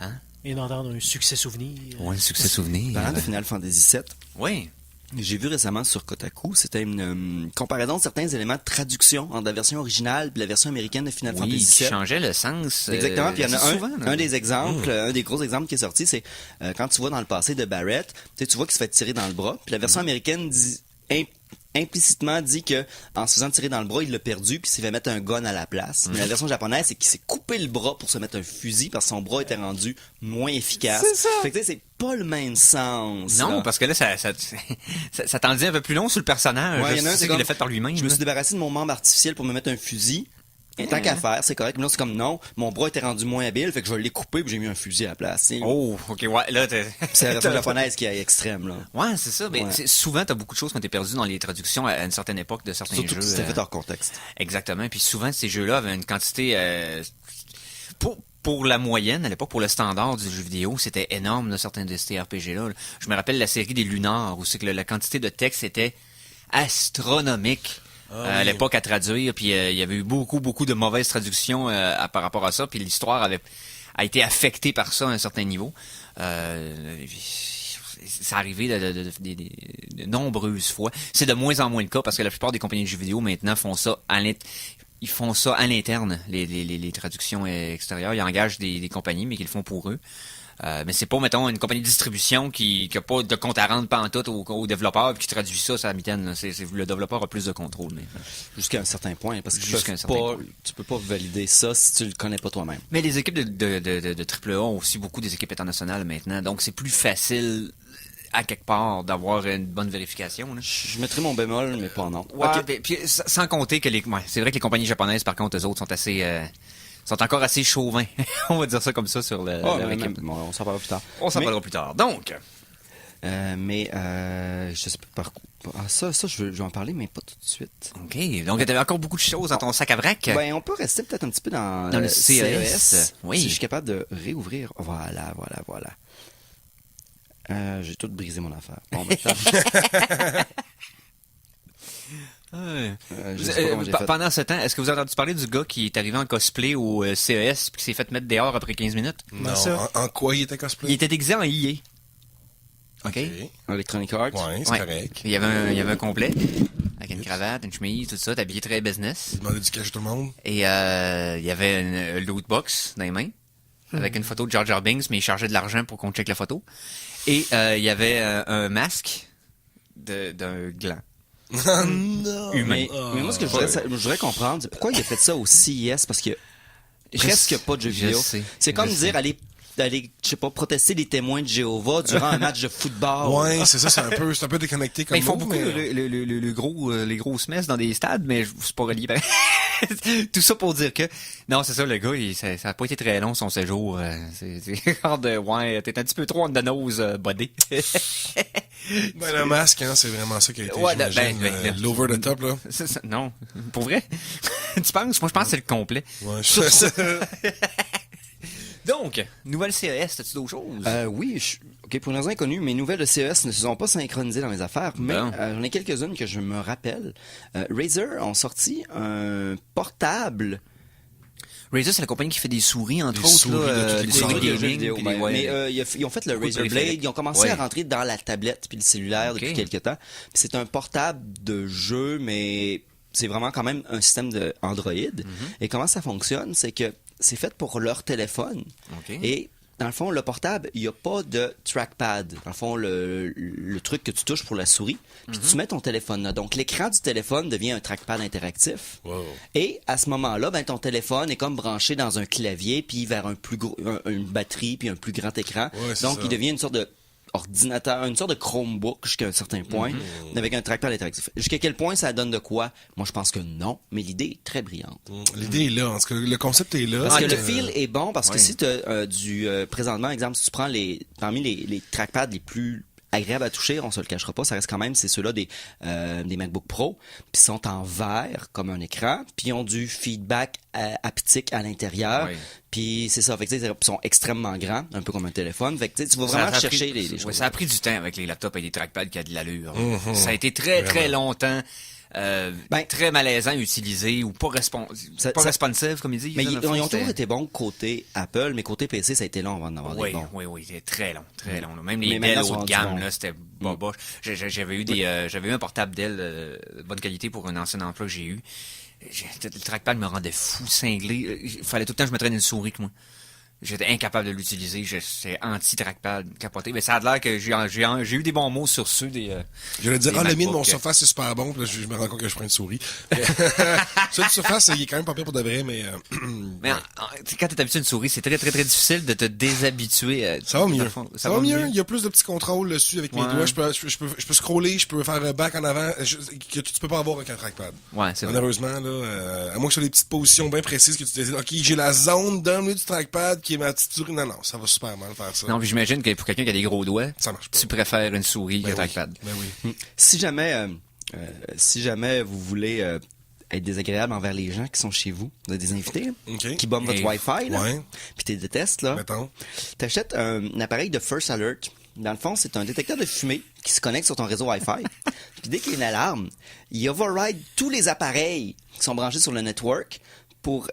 Hein? Et d'entendre un succès souvenir. Ouais, un succès souvenir. Parlant de Final Fantasy VII, Oui. j'ai vu récemment sur Kotaku, c'était une comparaison de certains éléments de traduction entre la version originale et la version américaine de Final Oui, Fantasy qui VII. changeait le sens. Exactement. Puis il y en a assez souvent, là. un des exemples, un des gros exemples qui est sorti, c'est quand tu vois dans le passé de Barrett, tu vois qu'il se fait tirer dans le bras. Puis la version américaine dit implicitement dit que en se faisant tirer dans le bras, il l'a perdu puis s'il va mettre un gun à la place. Mais la version japonaise, c'est qu'il s'est coupé le bras pour se mettre un fusil parce que son bras était rendu moins efficace. C'est ça. Fait que tu sais, c'est pas le même sens. Non, là. parce que là, ça t'en dit un peu plus long sur le personnage. Ouais, il y en a un, c'est c'est qu'il l'a comme, fait par lui-même. Je me là. suis débarrassé de mon membre artificiel pour me mettre un fusil. Tant qu'à faire, c'est correct. Mais là, c'est comme non, mon bras était rendu moins habile, fait que je l'ai coupé puis j'ai mis un fusil à la place. T'sais. Oh, ok, ouais, là, C'est la version japonaise qui est extrême, là. Ouais, c'est ça. Mais Ouais. souvent, t'as beaucoup de choses quand t'es perdu dans les traductions à une certaine époque de certains Surtout jeux. que c'était fait hors contexte. Exactement. Puis souvent, ces jeux-là avaient une quantité... pour la moyenne, à l'époque, pour le standard du jeu vidéo, c'était énorme, là, certains de ces RPG-là. Là. Je me rappelle la série des Lunars, où c'est que la quantité de texte était astronomique. À l'époque à traduire, puis il y avait eu beaucoup de mauvaises traductions par rapport à ça, puis l'histoire a été affectée par ça à un certain niveau. Ça arrivait de nombreuses fois. C'est de moins en moins le cas parce que la plupart des compagnies de jeux vidéo maintenant font ça ils font ça à l'interne, les traductions extérieures. Ils engagent des compagnies, mais qu'ils le font pour eux. Mais c'est pas, mettons, une compagnie de distribution qui a pas de compte à rendre pantoute au développeur puis qui traduit ça à la mitaine. Là. Le développeur a plus de contrôle. Mais Jusqu'à un certain point, parce que Jusqu'à un certain point. tu peux pas valider ça si tu le connais pas toi-même. Mais les équipes de AAA ont aussi beaucoup des équipes internationales maintenant, donc c'est plus facile à quelque part d'avoir une bonne vérification. Là. Je mettrais mon bémol, mais pas non. Ouais, Ok. puis sans compter que c'est vrai que les compagnies japonaises, par contre, eux autres sont assez... sont encore assez chauvins. On va dire ça comme ça sur leur équipe. Bon, on s'en parlera plus tard. On s'en Mais- parlera plus tard. Donc, je sais pas par ça, je vais en parler, mais pas tout de suite. OK. Donc, tu avais encore beaucoup de choses dans ton sac à vrac. Ben, on peut rester peut-être un petit peu dans le CES. Oui. Si je suis capable de réouvrir. Voilà. J'ai tout brisé mon affaire. Bon, ben, je sais pas comment j'ai fait. Pendant ce temps, est-ce que vous avez entendu parler du gars qui est arrivé en cosplay au CES puis qui s'est fait mettre dehors après 15 minutes? Non, ça. en quoi il était Il cosplay? était déguisé en IA. OK? Electronic Arts. Ouais, c'est Ouais. correct. Il y avait un complet avec une cravate, une chemise, tout ça, habillé très business. Il demandait du cash à tout le monde. Et il y avait une loot box dans les mains avec une photo de Jar Jar Binks, mais il chargeait de l'argent pour qu'on check la photo. Et il y avait un masque d'un gland. Non! Humain. Mais moi, ce que je voudrais comprendre, c'est pourquoi il a fait ça au CES, parce qu'il y a presque pas de jeux Je vidéo. sais, C'est comme je dire sais. aller, je sais pas, protester les témoins de Jéhovah durant un match de football. Ouais, c'est ça, c'est un peu déconnecté comme Mais ils font mot, beaucoup les grosses messes dans des stades, mais c'est pas relié. Tout ça pour dire que non, c'est ça, le gars, ça a pas été très long son séjour. C'est genre de t'es un petit peu trop on the nose, buddy. Ben, le masque, hein, c'est vraiment ça qui a été, Ouais, j'imagine, l'over the top, là. Non, pour vrai. Tu penses? Moi, je pense que c'est le complet. Ouais, Donc, nouvelle CES, t'as-tu d'autres choses? Oui, ok, pour une raison inconnue, mes nouvelles de CES ne se sont pas synchronisées dans mes affaires, mais Bon. j'en ai quelques-unes que je me rappelle. Razer ont sorti un portable. Razer, c'est la compagnie qui fait des souris, entre Des autres. souris là, de toutes les des souris souris de jeux gaming. vidéo, puis ben, des- ouais, mais ils ont fait le beaucoup de Razer Blade, périphériques. ils ont commencé Ouais. à rentrer dans la tablette puis le cellulaire Ok. depuis quelques temps. Puis c'est un portable de jeu, mais c'est vraiment quand même un système de Android. Et comment ça fonctionne, c'est que c'est fait pour leur téléphone. Ok. Et dans le fond, le portable, il n'y a pas de trackpad. Dans le fond, le truc que tu touches pour la souris, puis tu mets ton téléphone là. Donc, l'écran du téléphone devient un trackpad interactif. Wow. Et à ce moment-là, ben, ton téléphone est comme branché dans un clavier, puis vers un plus gros, une batterie, puis un plus grand écran. Ouais, c'est Donc, ça. il devient une sorte de ordinateur, une sorte de Chromebook jusqu'à un certain point, avec un trackpad interactif. Jusqu'à quel point ça donne de quoi? Moi, je pense que non, mais l'idée est très brillante. L'idée est là. En tout cas, le concept est là. Parce que C'est, le feel est bon, parce que ouais. si tu as présentement, exemple, si tu prends parmi les trackpads les plus agréables à toucher, on se le cachera pas, ça reste quand même, c'est ceux-là des MacBook Pro, puis sont en verre comme un écran, puis ils ont du feedback haptique à l'intérieur, Ouais. puis c'est ça, fait que tu sais, ils sont extrêmement grands, un peu comme un téléphone, fait que tu sais, tu vas Ça vraiment a chercher pris- les ouais, choses. ça a pris du temps avec les laptops et les trackpads qui a de l'allure. Mhm. Ça a été très, très Vraiment. longtemps Ben, très malaisant à utiliser ou pas responsive, Ça- responsive, comme ils disent. Mais là, ils dans le fond, ont c'était- toujours été bons côté Apple, mais côté PC, ça a été long avant d'en avoir Oui, des bons. oui, c'était très long, très long. là. Même les Mais Dell maintenant, ils sont haut de rendus gamme, bons. là, c'était boboche. J'avais eu j'avais eu un portable Dell de bonne qualité pour un ancien emploi que j'ai eu. Le trackpad me rendait fou, cinglé. Il fallait tout le temps que je me traîne une souris que moi. J'étais incapable de l'utiliser. J'étais anti-trackpad, capoté. Mais ça a l'air que j'ai eu des bons mots sur ceux des... Je vais dire, des le mien de mon MacBook. Surface, c'est super bon. Puis là, je me rends compte que je prends une souris. Celui du Surface, il est quand même pas pire pour de vrai, mais... Mais quand t'es habitué à une souris, c'est très, très, très difficile de te déshabituer. Ça va dans le mieux. fond. Ça va mieux. Il y a plus de petits contrôles dessus avec mes Ouais. doigts. Je peux scroller, je peux faire back en avant, que tu peux pas avoir avec un trackpad. Ouais, c'est vrai. Malheureusement, là, à moins que ce soit des petites positions bien précises que tu décides, OK, j'ai la zone dans le milieu du trackpad qui est ma petite souris. Non, ça va super mal faire ça. Non, puis j'imagine que pour quelqu'un qui a des gros doigts, Ça marche pas. tu préfères une souris qu'un Ben oui. trackpad. Ben oui. Si jamais vous voulez être désagréable envers les gens qui sont chez vous, vous avez des invités hein, OK. qui bombent votre Et- Wi-Fi, là, Ouais. puis tu les détestes, là, Mettons. t'achètes un appareil de First Alert. Dans le fond, c'est un détecteur de fumée qui se connecte sur ton réseau Wi-Fi. Puis dès qu'il y a une alarme, il override tous les appareils qui sont branchés sur le network pour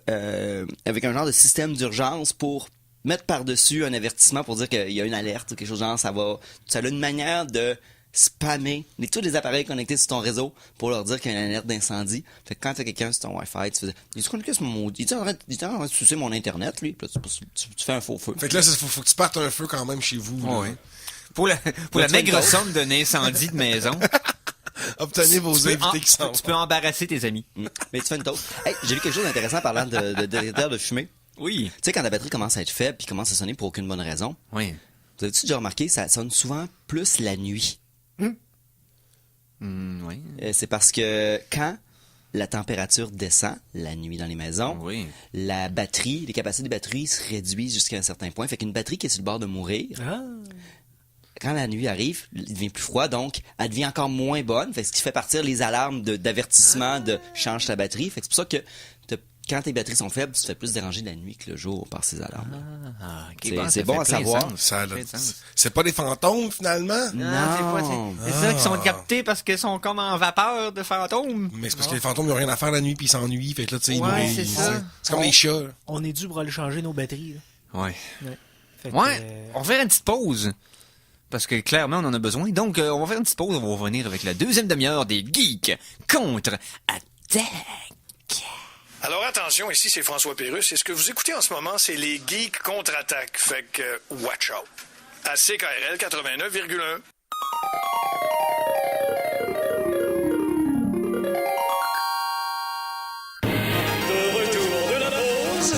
avec un genre de système d'urgence pour mettre par-dessus un avertissement pour dire qu'il y a une alerte ou quelque chose genre, ça a une manière de spammer tous les appareils connectés sur ton réseau pour leur dire qu'il y a une alerte d'incendie. Fait que quand t'as quelqu'un sur ton Wi-Fi, tu fais, il est connecté sur mon maudit, il est en train de sucer mon internet, lui. Puis là, tu fais un faux feu. Fait que là, faut que tu partes un feu quand même chez vous. là. Ouais. Pour la tu fais maigre une somme d'un incendie de maison, Obtenez vos tu peux, invités qui sont. tu peux embarrasser tes amis. Mais tu fais une toast. Hey, j'ai vu quelque chose d'intéressant parlant de détecteur de fumée. Oui. Tu sais, quand la batterie commence à être faible puis commence à sonner pour aucune bonne raison, Oui. vous avez-tu déjà remarqué, ça sonne souvent plus la nuit. Oui. C'est parce que quand la température descend la nuit dans les maisons, Oui. les capacités des batteries se réduisent jusqu'à un certain point. Fait qu'une batterie qui est sur le bord de mourir, Ah. quand la nuit arrive, il devient plus froid, donc elle devient encore moins bonne. Fait que ce qui fait partir les alarmes d'avertissement de change ta batterie. Fait que c'est pour ça que quand tes batteries sont faibles, tu te fais plus déranger la nuit que le jour par ces alarmes. Ah, ok. C'est- Bon, c'est ça bon fait à plein de savoir. sens. Ça, Ça là, fait de sens. c'est pas des fantômes, finalement? Non. C'est ça qui sont captés parce qu'ils sont comme en vapeur de fantômes. Mais c'est parce que les fantômes, ils ont rien à faire la nuit, puis ils s'ennuient. Fait que là, tu sais, Ouais, ils- c'est ils- ça. c'est comme les chats. là. On est dû pour aller changer nos batteries. Là. Ouais. Fait que, Ouais. On va faire une petite pause. Parce que clairement, on en a besoin. Donc, on va faire une petite pause. On va revenir avec la deuxième demi-heure des geeks contre Attack. Alors attention, ici c'est François Pérusse et ce que vous écoutez en ce moment, c'est les Geeks contre-attaque. Fait que, watch out. À CKRL 89,1. De retour de la pause,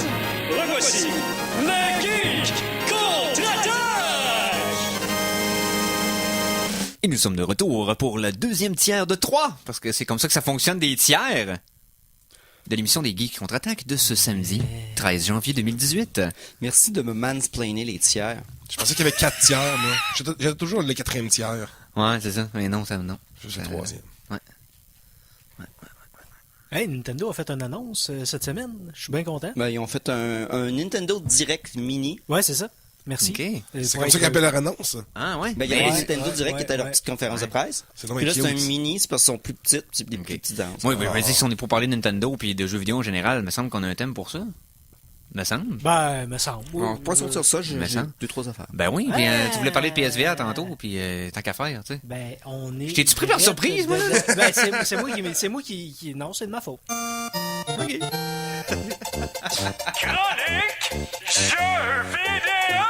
revoici les geeks contre-attaque! Et nous sommes de retour pour le deuxième tiers de 3. Parce que c'est comme ça que ça fonctionne des tiers. De l'émission des geeks contre-attaque de ce samedi, 13 janvier 2018. Merci de me mansplainer les tiers. Je pensais qu'il y avait 4 tiers, moi. J'avais toujours le 4e tiers. Ouais, c'est ça. Mais non, ça, non. Je suis le 3e. Hey, Nintendo a fait une annonce cette semaine. Je suis bien content. Ben, ils ont fait un Nintendo Direct Mini. Ouais, c'est ça. Merci. OK. C'est comme ça qu'ils appellent leur annonce. Ah, ouais. Ben, il y a Ouais, un Nintendo Direct qui était à leur ouais. petite conférence de presse. C'est donc Puis là, bien c'est un cute. mini, c'est parce qu'ils sont plus petites, c'est des plus petites danses. Oui, mais si on est pour parler de Nintendo puis de jeux vidéo en général, il me semble qu'on a un thème pour ça. Me semble. Ben, me semble. On va pas sortir ça, j'ai Mais ça. 2-3 affaires. Ben oui, puis, tu voulais parler de PSVR tantôt, puis tant qu'à faire, tu sais. Ben, on est. Je t'ai-tu pris par surprise, moi, là? Ben, c'est moi qui. Non, c'est de ma faute. OK. Chronique jeux vidéo!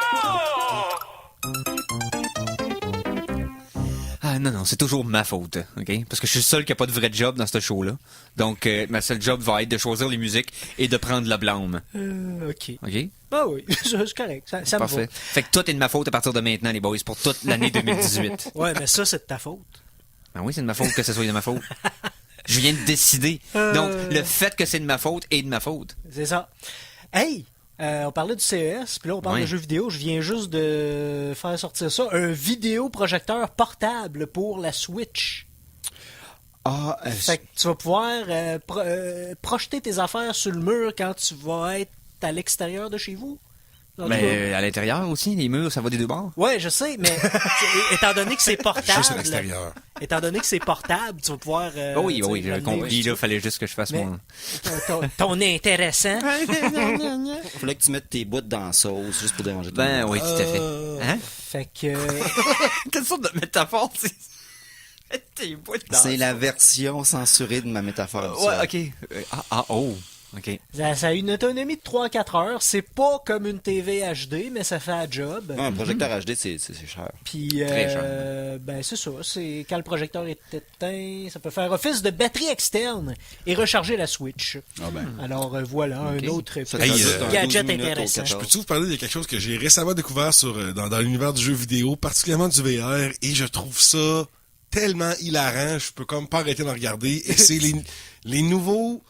Ah non, c'est toujours ma faute, OK? Parce que je suis le seul qui a pas de vrai job dans ce show-là. Donc, ma seule job va être de choisir les musiques et de prendre la blâme. OK. OK? Ah oui, c'est correct. Ça me va. Parfait. Fait que tout est de ma faute à partir de maintenant, les boys, pour toute l'année 2018. Ouais, mais ça, c'est de ta faute. Ben oui, c'est de ma faute que ce soit de ma faute. Je viens de décider. Donc, le fait que c'est de ma faute est de ma faute. C'est ça. Hey! On parlait du CES, puis là on parle Ouais. de jeux vidéo. Je viens juste de faire sortir ça. Un vidéoprojecteur portable pour la Switch. Ah, Fait que tu vas pouvoir projeter tes affaires sur le mur quand tu vas être à l'extérieur de chez vous. Dans le Mais à l'intérieur aussi, les murs, ça va des deux bords. Ouais, je sais, mais étant donné que c'est portable, Juste à l'extérieur. étant donné que c'est portable, tu vas pouvoir. Oh oui, tu sais, oui, j'avais l'amener compris. où Là, tu fallait juste que je fasse Mais- mon... ton intéressant. fallait que tu mettes tes bouts dans la sauce juste pour déranger tout le Ben monde. oui, tout à fait. Hein? Fait que. Quelle sorte de métaphore, c'est... Tes bouts dans- C'est la version censurée de ma métaphore. Ouais, habituelle. ok. Oh. OK. Ça a une autonomie de 3-4 heures. C'est pas comme une TV HD, mais ça fait un job. Un projecteur HD, c'est cher. Puis, Très cher. ben c'est ça. C'est quand le projecteur est éteint, ça peut faire office de batterie externe et recharger la Switch. Ah ben. Alors voilà, un autre Ça petit fait un gadget 12 minutes au intéressant. 14. Peux-tu vous parler de quelque chose que j'ai récemment découvert dans l'univers du jeu vidéo, particulièrement du VR, et je trouve ça tellement hilarant, je peux comme pas arrêter de regarder, et c'est les nouveaux,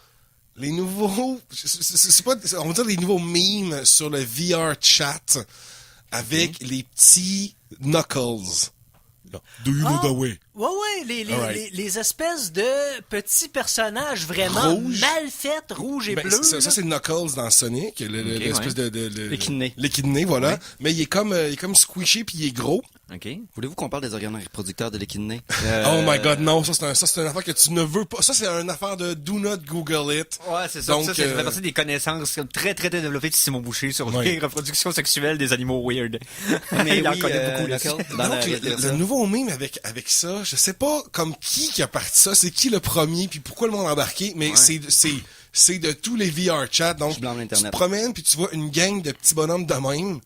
c'est pas, on va dire les nouveaux memes sur le VR chat avec les petits Knuckles. Do you know the way? Ouais, Alright. les espèces de petits personnages vraiment Rouge. mal faits, rouges et Ben, bleus. ça, là. c'est Knuckles dans Sonic, l'espèce de L'équidné. l'équidné, voilà. Mais il est comme squishy puis il est gros. OK. Voulez-vous qu'on parle des organes reproducteurs de l'équidné? Oh my god, non, ça c'est une affaire que tu ne veux pas. Ça c'est une affaire de do not Google it. Ouais, c'est ça. Donc, ça fait partie des connaissances très, très développées de Simon Boucher sur Ouais. les reproductions sexuelles des animaux weird. Mais Il en oui, connaît beaucoup, là. Knuckles, dans Donc, la le version. nouveau meme avec ça, je sais pas comme qui a parti ça, c'est qui le premier, puis pourquoi le monde a embarqué, mais c'est de tous les VR chats. Donc, Je blâme tu l'Internet. te promènes, puis tu vois une gang de petits bonhommes de même.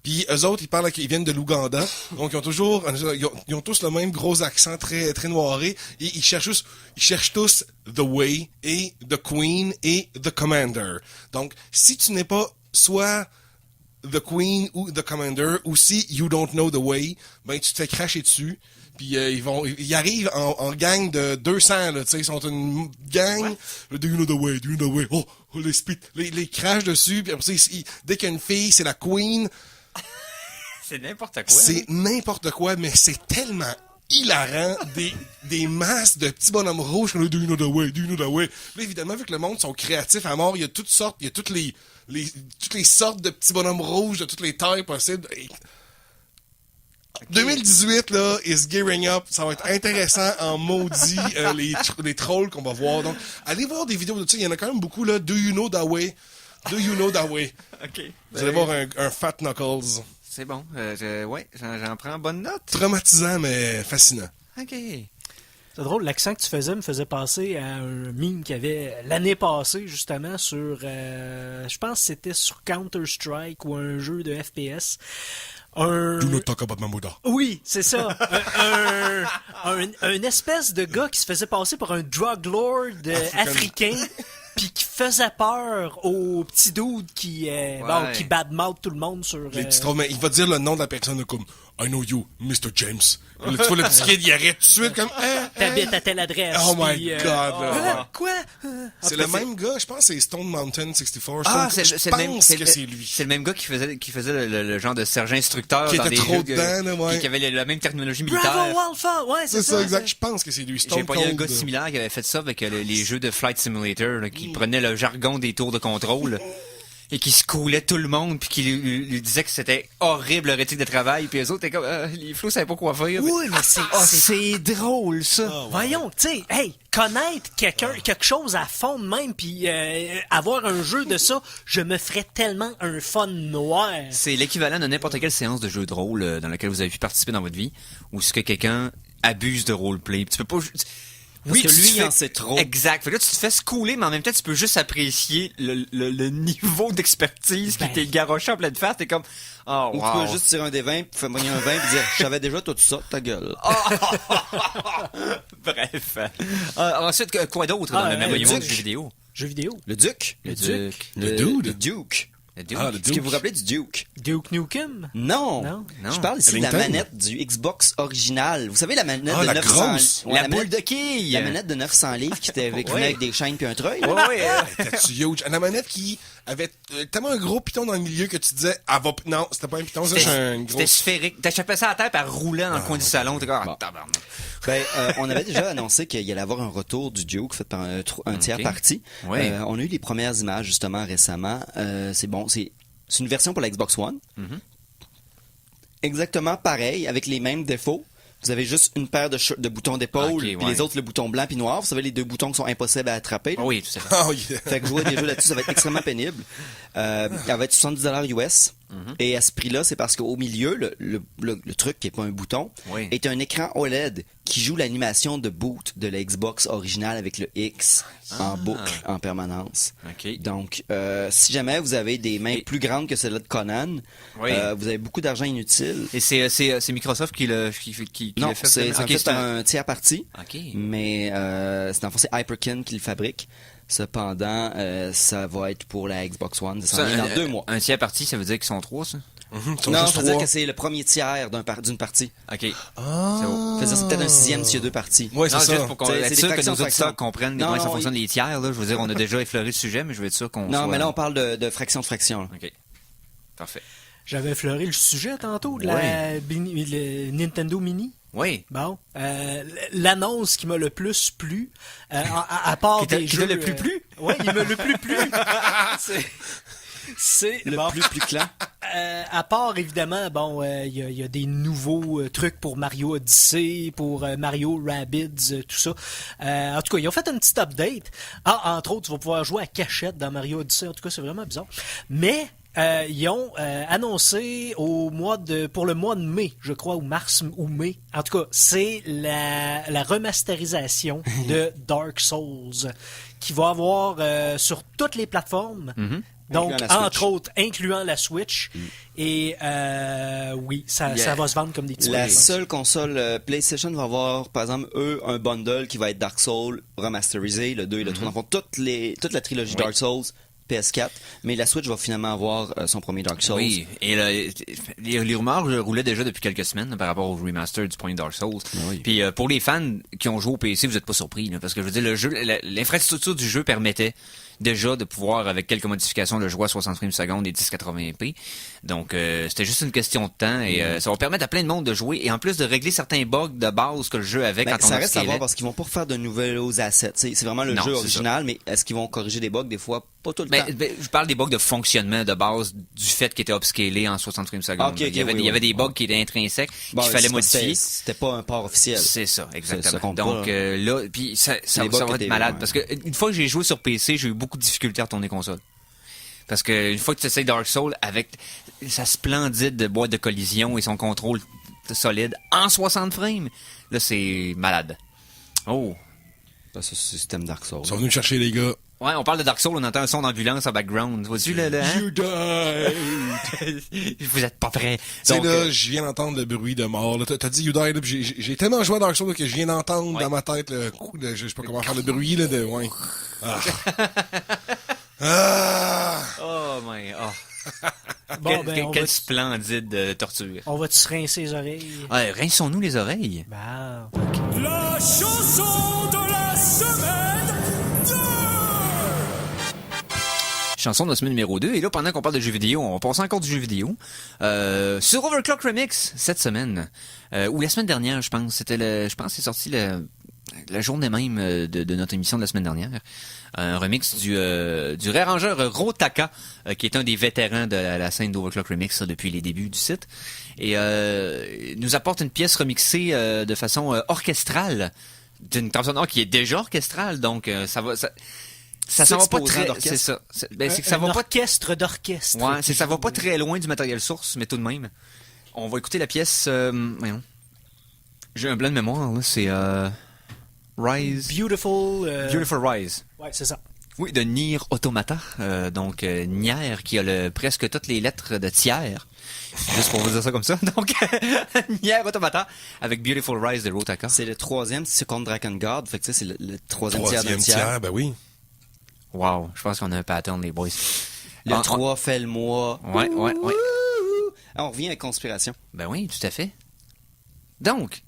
Puis eux autres, ils viennent de l'Ouganda. Donc, ils ont tous le même gros accent très, très noiré. Et ils cherchent tous The Way et The Queen et The Commander. Donc, si tu n'es pas soit The Queen ou The Commander, ou si You Don't Know The Way, ben, tu te fais cracher dessus. Puis ils arrivent en gang de 200, là, tu sais, ils sont une gang. Do you know the way? Do you know the way? Oh, les crachent dessus. Puis après ça, dès qu'il y a une fille, c'est la queen. C'est n'importe quoi. C'est n'importe quoi, mais c'est tellement hilarant. Des masses de petits bonhommes rouges comme le Do you know the way? Do you know the way? Là, évidemment, vu que le monde sont créatifs à mort, il y a toutes sortes, il y a toutes les sortes de petits bonhommes rouges de toutes les tailles possibles. Et 2018, là, is gearing up. Ça va être intéressant en maudit, les trolls qu'on va voir. Donc, allez voir des vidéos de ça. Il y en a quand même beaucoup, là. Do you know that way? Do you know that way? OK. Vous allez voir un Fat Knuckles. C'est bon. Ouais, j'en prends bonne note. Traumatisant, mais fascinant. OK. C'est drôle, l'accent que tu faisais me faisait penser à un meme qu'il y avait l'année passée, justement, sur... je pense que c'était sur Counter-Strike ou un jeu de FPS. Do not talk about Mamuda. Oui, c'est ça. Un espèce de gars qui se faisait passer pour un drug lord africain, puis qui faisait peur aux petits dudes qui badmouth tout le monde sur... Les petits trolls, mais il va dire le nom de la personne comme I know you, Mr. James. Là, tu vois le petit kid, il arrête tout de suite comme T'habites à telle adresse. Oh my puis, God, là. Quoi? C'est le même gars, je pense que c'est Stone Mountain 64. Ah, je c'est le même. pense que c'est lui. C'est le même gars qui faisait le genre de sergent instructeur Qui dans était des trop jeux dedans, là, ouais. qui avait la même terminologie militaire. Bravo Alpha! Ouais, C'est ça, exact. Je pense que c'est lui. J'ai Stone pas eu un Cold. gars similaire qui avait fait ça avec les jeux de Flight Simulator, là, qui prenait le jargon des tours de contrôle et qui secoulait tout le monde puis qui lui disait que c'était horrible leur éthique de travail puis les autres étaient comme les flots savaient pas quoi faire. Oui, mais C'est drôle ça. Voyons, tu sais, connaître quelque chose à fond de même, puis avoir un jeu de ça, je me ferais tellement un fun noir. C'est l'équivalent de n'importe quelle séance de jeu de rôle dans laquelle vous avez pu participer dans votre vie où ce que quelqu'un abuse de roleplay. Tu peux pas Parce que tu lui, te il en sait trop. Exact. Fait que là, tu te fais schooler, mais en même temps, tu peux juste apprécier le niveau d'expertise qui t'est garoché en pleine face. T'es comme, oh, Ou wow. tu peux juste tirer un des 20, puis faire moyen un 20, puis dire, je savais déjà tout ça, ta gueule. Bref. Ensuite, quoi d'autre dans le même monde du jeu vidéo? Jeu vidéo. Le Duc. Le Duc. Le dude. Le Duke. Le Duke. Ah, le Est-ce que vous vous rappelez du Duke? Duke Nukem? Non. Non. Je parle ici de la Ellington? manette du Xbox original. Vous savez, la manette Ah, de la 900... grosse. Ouais, La la boule manette- de quille. La manette de 900 livres qui était avec, avec des chaînes puis un treuil. là. Ouais. T'as-tu huge? La manette qui avait tellement un gros piton dans le milieu que tu disais, non, c'était pas un piton, c'est un gros. C'était sphérique. T'échappais ça à la tête, elle roulait dans le coin du salon. T'es comme, Bon. tabarnak. Ben, on avait déjà annoncé qu'il allait avoir un retour du Duke fait par un tiers parti. Ouais. On a eu les premières images justement récemment. C'est bon, c'est une version pour la Xbox One. Exactement pareil, avec les mêmes défauts. Vous avez juste une paire de boutons d'épaule, Ok, puis ouais. les autres le bouton blanc puis noir. Vous savez les deux boutons qui sont impossibles à attraper. Oui, tout à fait. Oh, yeah. Fait que jouer des jeux là-dessus, ça va être extrêmement pénible. Elle va être $70 US. Et à ce prix-là, c'est parce qu'au milieu, le truc qui est pas un bouton, Oui. est un écran OLED qui joue l'animation de boot de la Xbox originale avec le X en boucle en permanence. OK. Donc, si jamais vous avez des mains plus grandes que celles-de Conan, Oui. vous avez beaucoup d'argent inutile. Et c'est Microsoft qui l'a Non, fait? c'est en Ok, fait c'est un tiers parti, OK. mais dans le fond, c'est Hyperkin qui le fabrique. Cependant, ça va être pour la Xbox One. Ça s'en vient dans 2 mois. Un tiers parti, ça veut dire qu'ils sont 3, ça? Ils sont Non, juste ça veut dire 3. que c'est le premier tiers d'une partie. OK. Ah. C'est beau. Ça veut dire c'est peut-être un 6e s'il y a 2 parties. Ouais, c'est Non, ça. juste pour qu'on C'est être des sûr que fractions, nos auditeurs fractions. comprennent Non, comment ça non, fonctionne les tiers. Là. Je veux dire, on a déjà effleuré le sujet, mais je veux être sûr qu'on Non, soit... mais là, on parle de fraction de fraction. Là. OK. Parfait. J'avais effleuré le sujet tantôt de le Nintendo Mini. Oui. Bon, l'annonce qui m'a le plus plu, à part des Qui jeux... t'a le plus plu? Oui, il m'a le plus plu. C'est Le bon. plus clan. À part, évidemment, bon, il y a des nouveaux trucs pour Mario Odyssey, pour Mario Rabbids, tout ça. En tout cas, ils ont fait un petit update. Ah, entre autres, tu vas pouvoir jouer à cachette dans Mario Odyssey. En tout cas, c'est vraiment bizarre. Mais... ils ont annoncé pour le mois de mai, je crois, ou mars ou mai. En tout cas, c'est la remasterisation de Dark Souls qui va avoir sur toutes les plateformes. Donc, Incluant la Switch. entre autres, incluant la Switch. Et oui, ça va se vendre comme des petits La pains. seule console PlayStation va avoir, par exemple, un bundle qui va être Dark Souls remasterisé, le 2 et le 3. Dans le fond, toute la trilogie Dark Souls, PS4, mais la Switch va finalement avoir son premier Dark Souls. Oui, et les rumeurs roulaient déjà depuis quelques semaines là, par rapport au remaster du premier Dark Souls. Oui. Puis pour les fans qui ont joué au PC, vous n'êtes pas surpris, là, parce que je veux dire, le jeu, l'infrastructure du jeu permettait déjà de pouvoir, avec quelques modifications, le jouer à 60 frames secondes et 1080p. Donc, c'était juste une question de temps et ça va permettre à plein de monde de jouer et en plus de régler certains bugs de base que le jeu avait Ben, quand on ça reste à upscalait. voir parce qu'ils vont pas refaire de nouveaux assets. T'sais, c'est vraiment le Non, jeu c'est original, mais est-ce qu'ils vont corriger des bugs des fois? Pas tout le temps. Je parle des bugs de fonctionnement de base du fait qu'il était upscalé en 60 frames secondes. Ah, ok, il y avait, oui, il y avait oui. des bugs qui étaient intrinsèques Bon, qu'il fallait c'est parce que modifier. C'était pas un port officiel. C'est ça, exactement. Ça compte Donc pas, là, puis ça Les bugs va être étaient- malade. ouais. Parce que une fois que j'ai joué sur PC, j'ai eu beaucoup de difficultés à retourner console. Parce que une fois que tu essayes Dark Souls avec sa splendide boîte de collision et son contrôle solide en 60 frames, là c'est malade. Oh. Ça, c'est le système Dark Souls. Ils sont venus me chercher, les gars. Ouais, on parle de Dark Souls, on entend un son d'ambulance en background. Vois-tu le hein? You died! Vous êtes pas prêts. Tu sais, Donc, là, je viens d'entendre le bruit de mort. Là. T'as dit You died, là, puis j'ai tellement joué à Dark Souls là, que je viens d'entendre Ouais. dans ma tête le coup de, je sais pas comment faire le bruit, là, de, ouais. Ah. Ah. oh my, oh. Bon, ben, on Quelle va- splendide torture. On va-tu se rincer les oreilles? Ouais, rinçons-nous les oreilles. Bah, ok. La chanson de la semaine 2! Chanson de la semaine numéro 2. Et là, pendant qu'on parle de jeux vidéo, on va passer encore du jeu vidéo. Sur Overclock Remix, cette semaine. Ou la semaine dernière, je pense. Je pense que c'est sorti la journée même de notre émission de la semaine dernière. Un remix du réarrangeur Rotaka, qui est un des vétérans de la scène d'Overclock Remix depuis les débuts du site. Et nous apporte une pièce remixée de façon orchestrale, d'une trame sonore qui est déjà orchestrale. Donc, ça s'en va pas S'exposer très... d'orchestre. C'est ça. C'est que ça va pas Orchestre d'orchestre. Ouais, ça va pas très loin du matériel source, mais tout de même. On va écouter la pièce. Voyons. J'ai un blanc de mémoire, là. C'est Rise. Beautiful. Beautiful Rise. Ouais, c'est ça. Oui, de Nier Automata. Donc, Nier qui a presque toutes les lettres de tiers. Juste pour vous dire ça comme ça. Donc, Nier Automata avec Beautiful Rise de Rotaka. C'est le 3e, c'est contre Dragon God. Fait que tu sais, c'est le 3e tiers d'un Troisième tiers. tiers, ben oui. Wow, je pense qu'on a un pattern, les boys. Le Ah, 3 fait le mois. Ouais. On revient à Conspiration. Ben oui, tout à fait. Donc,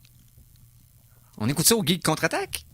on écoute ça au Geek Contre-Attaque?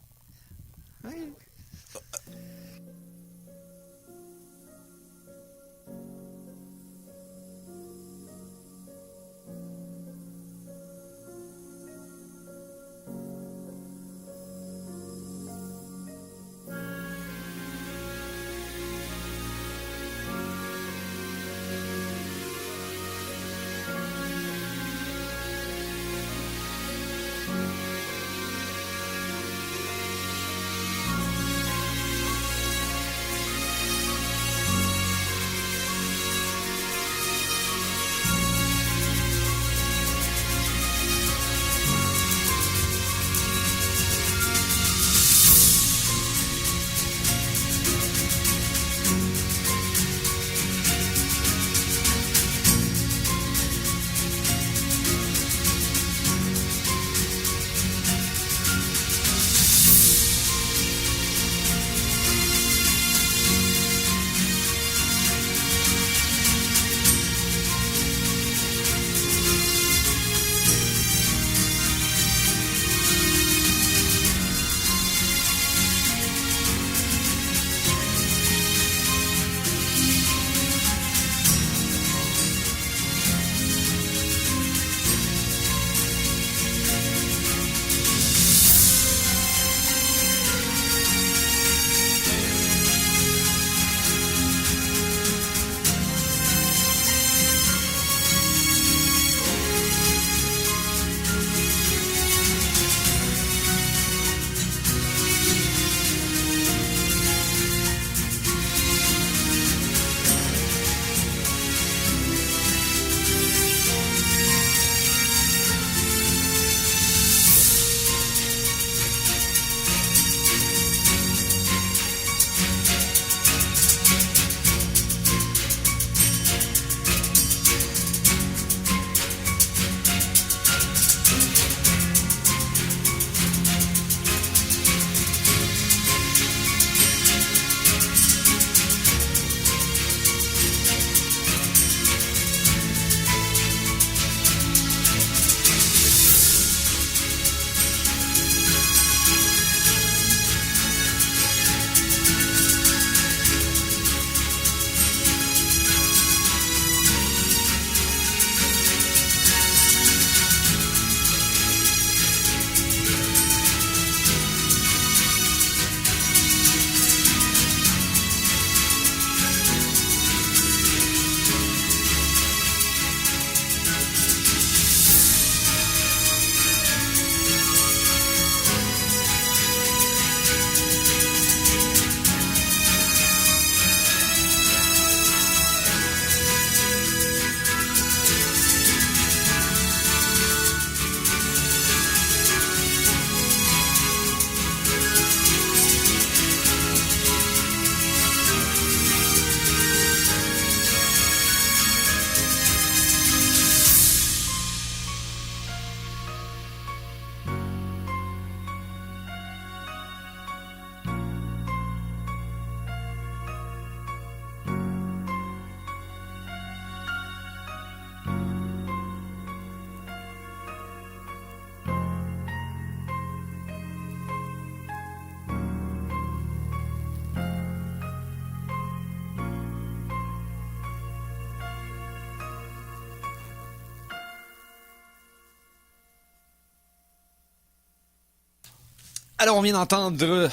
Alors, on vient d'entendre...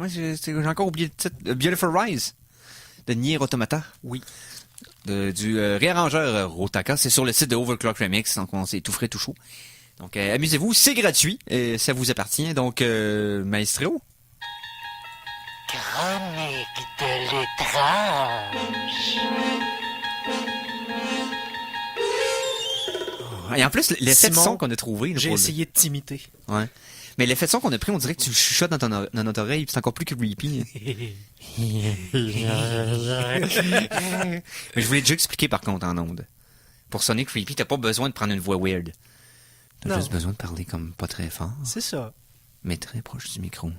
j'ai encore oublié le titre. Beautiful Rise de Nier Automata. Oui. Du réarrangeur Rotaka. C'est sur le site de Overclock Remix. Donc, c'est tout frais, tout chaud. Donc, amusez-vous. C'est gratuit. Et ça vous appartient. Donc, Maestro. Chronique de l'étrange. Et en plus, l'effet de Simon, son qu'on a trouvé... là, J'ai pour essayé de t'imiter. Ouais. Mais l'effet de son qu'on a pris, on dirait que tu le chuchotes dans notre oreille, puis c'est encore plus creepy. Mais je voulais déjà expliquer par contre en ondes. Pour sonner creepy, t'as pas besoin de prendre une voix weird. T'as Non. juste besoin de parler comme pas très fort, C'est ça. mais très proche du micro.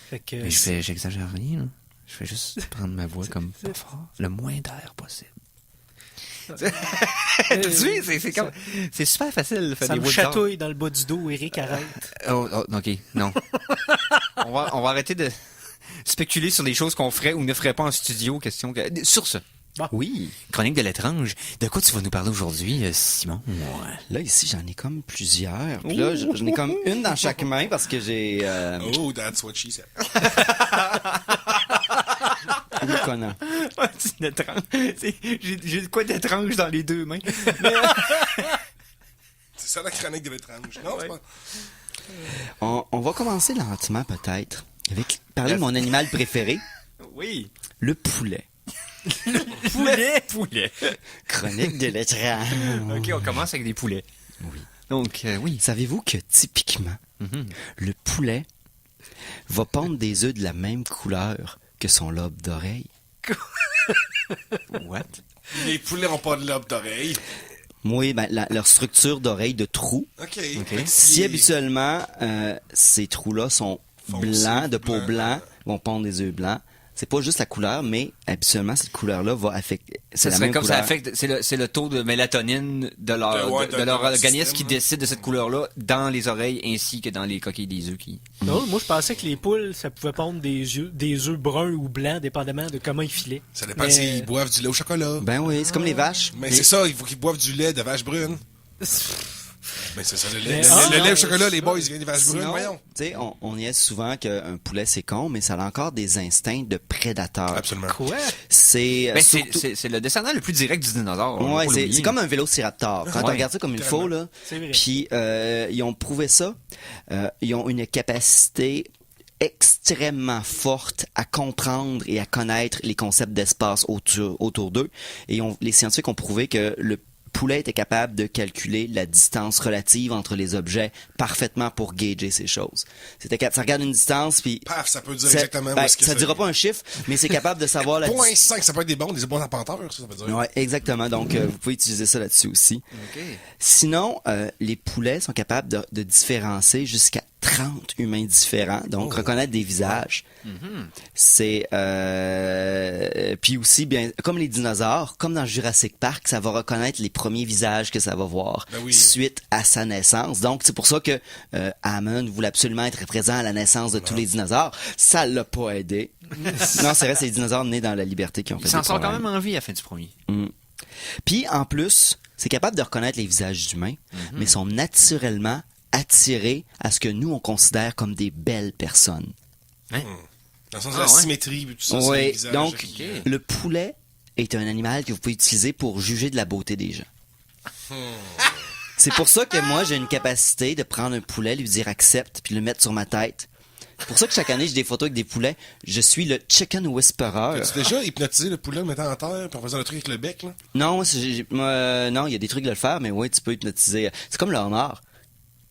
Fait que, Mais j'exagère rien, là. Je fais juste prendre ma voix comme pas fort, le moins d'air possible. Tu sais, c'est super facile de faire ça des me voix bizarres. chatouille dans le bas du dos, Eric, arrête. Oh, ok, non. on va arrêter de spéculer sur des choses qu'on ferait ou ne ferait pas en studio. Question sur ce. Oui. Chronique de l'étrange. De quoi tu vas nous parler aujourd'hui, Simon? Là, ici, j'en ai comme plusieurs. Puis là, j'en ai comme une dans chaque main parce que j'ai... Oh, that's what she said. Oui, Conan. C'est étrange. J'ai de quoi d'étrange dans les deux mains. C'est ça la chronique de l'étrange. Non, c'est pas... On va commencer lentement, peut-être, avec parler de mon animal préféré, Oui. le poulet. Poulet. Chronique de l'étrange. Ok, on commence avec des poulets. Oui. Donc, oui. Savez-vous que, typiquement, le poulet va pondre des œufs de la même couleur que son lobe d'oreille? What? Les poulets ont pas de lobe d'oreille. Oui, ben, leur structure d'oreille de trou. OK. Ok. Si habituellement, ces trous-là sont Foncés, blancs, de peau blanc. blanc, vont pondre des œufs blancs. C'est pas juste la couleur, mais habituellement, cette couleur-là va affecter... Ça C'est la serait même comme ça couleur. affecte, c'est le taux de mélatonine de leur leur organisme système, qui là. décide de cette couleur-là dans les oreilles ainsi que dans les coquilles des œufs qui... Non, moi, je pensais que les poules, ça pouvait pondre des œufs bruns ou blancs, dépendamment de comment ils filaient. Ça dépend Mais- s'ils boivent du lait au chocolat. Ben oui, c'est comme les vaches. Mais c'est ça, il faut qu'ils boivent du lait de vache brune. Mais c'est ça, le lait. Mais- Le lait Ah, au chocolat, les boys, ils viennent des vaches brunes, Sinon, voyons. tu sais, on niaise souvent qu'un poulet, c'est con, mais ça a encore des instincts de prédateur. Absolument. Quoi? C'est Ben, surtout... c'est le descendant le plus direct du dinosaure. on va Ouais, pas c'est l'oublier. comme un vélociraptor. Quand on Ouais. regarde ça comme il faut, là. C'est vrai. Puis, ils ont prouvé ça. Ils ont une capacité extrêmement forte à comprendre et à connaître les concepts d'espace autour d'eux. Et les scientifiques ont prouvé que le poulet était capable de calculer la distance relative entre les objets parfaitement pour gager ces choses. Ça regarde une distance, puis... Paf, ça peut dire exactement où est-ce que ça c'est. dira pas un chiffre, mais c'est capable de savoir la Point distance. 5, ça peut être des bons arpenteurs, ça veut dire. Ouais, exactement. Donc, vous pouvez utiliser ça là-dessus aussi. Ok. Sinon, les poulets sont capables de différencier jusqu'à 30 humains différents, donc reconnaître des visages. C'est puis aussi bien comme les dinosaures, comme dans Jurassic Park, ça va reconnaître les premiers visages que ça va voir Ben oui. suite à sa naissance. Donc c'est pour ça que Hammond voulait absolument être présent à la naissance de tous les dinosaures. Ça l'a pas aidé. Non, c'est vrai, c'est les dinosaures nés dans la liberté qui ont fait Il s'en des sort quand problèmes. même en vie à la fin du premier. Puis en plus, c'est capable de reconnaître les visages humains, mais sont naturellement attirés à ce que nous on considère comme des belles personnes. Dans le sens de la Ah, ouais. symétrie, puis tout ça, c'est Oui, les visages donc qui- le poulet est un animal que vous pouvez utiliser pour juger de la beauté des gens. C'est pour ça que moi j'ai une capacité de prendre un poulet, lui dire accepte, puis le mettre sur ma tête. C'est pour ça que chaque année j'ai des photos avec des poulets. Je suis le chicken whisperer. As-tu déjà hypnotisé le poulet, le mettant en terre, puis en faisant le truc avec le bec, là? Non, non, il y a des trucs de le faire, mais oui, tu peux hypnotiser. C'est comme le homard.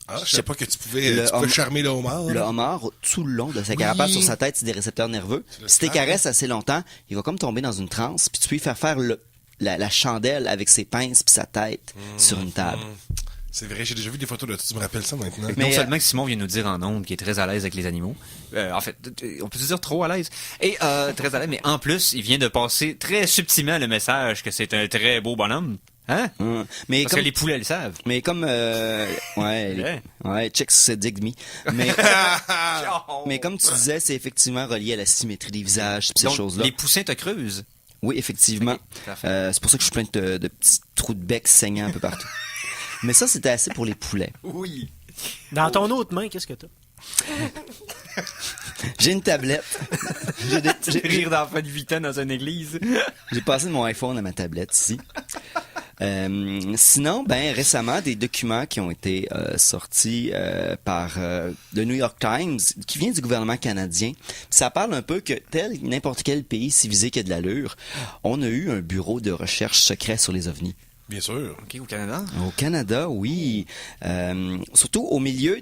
Ah, je sais pas que tu pouvais Le charmer le homard. Le là. homard, tout le long de sa carapace sur sa tête, c'est des récepteurs nerveux. le Si tu scrape. caresses assez longtemps, il va comme tomber dans une transe, puis tu peux lui faire la chandelle avec ses pinces puis sa tête sur une table. C'est vrai, j'ai déjà vu des photos de ça, tu me rappelles ça maintenant. Mais, Non seulement que Simon vient nous dire en ondes qu'il est très à l'aise avec les animaux, en fait, on peut se dire trop à l'aise, et très à l'aise, mais en plus, il vient de passer très subtilement le message que c'est un très beau bonhomme. Hein? Mais Parce comme, que les poulets le savent. mais comme, ouais, check ce dig me. Mais comme tu disais, c'est effectivement relié à la symétrie des visages, pis ces Donc, choses-là. les poussins te creusent. Oui, effectivement. Ok, parfait. C'est pour ça que je suis plein de petits trous de bec saignants un peu partout. Mais ça, c'était assez pour les poulets. Oui. Dans ton autre main, qu'est-ce que t'as? J'ai une tablette. Rire d'enfant de 8 ans dans une église. J'ai passé de mon iPhone à ma tablette ici. Sinon, récemment, des documents qui ont été sortis par le New York Times, qui vient du gouvernement canadien. Ça parle un peu que, tel n'importe quel pays civilisé qui a de l'allure, on a eu un bureau de recherche secret sur les ovnis. Bien sûr. OK, au Canada? Au Canada, oui. Surtout au milieu,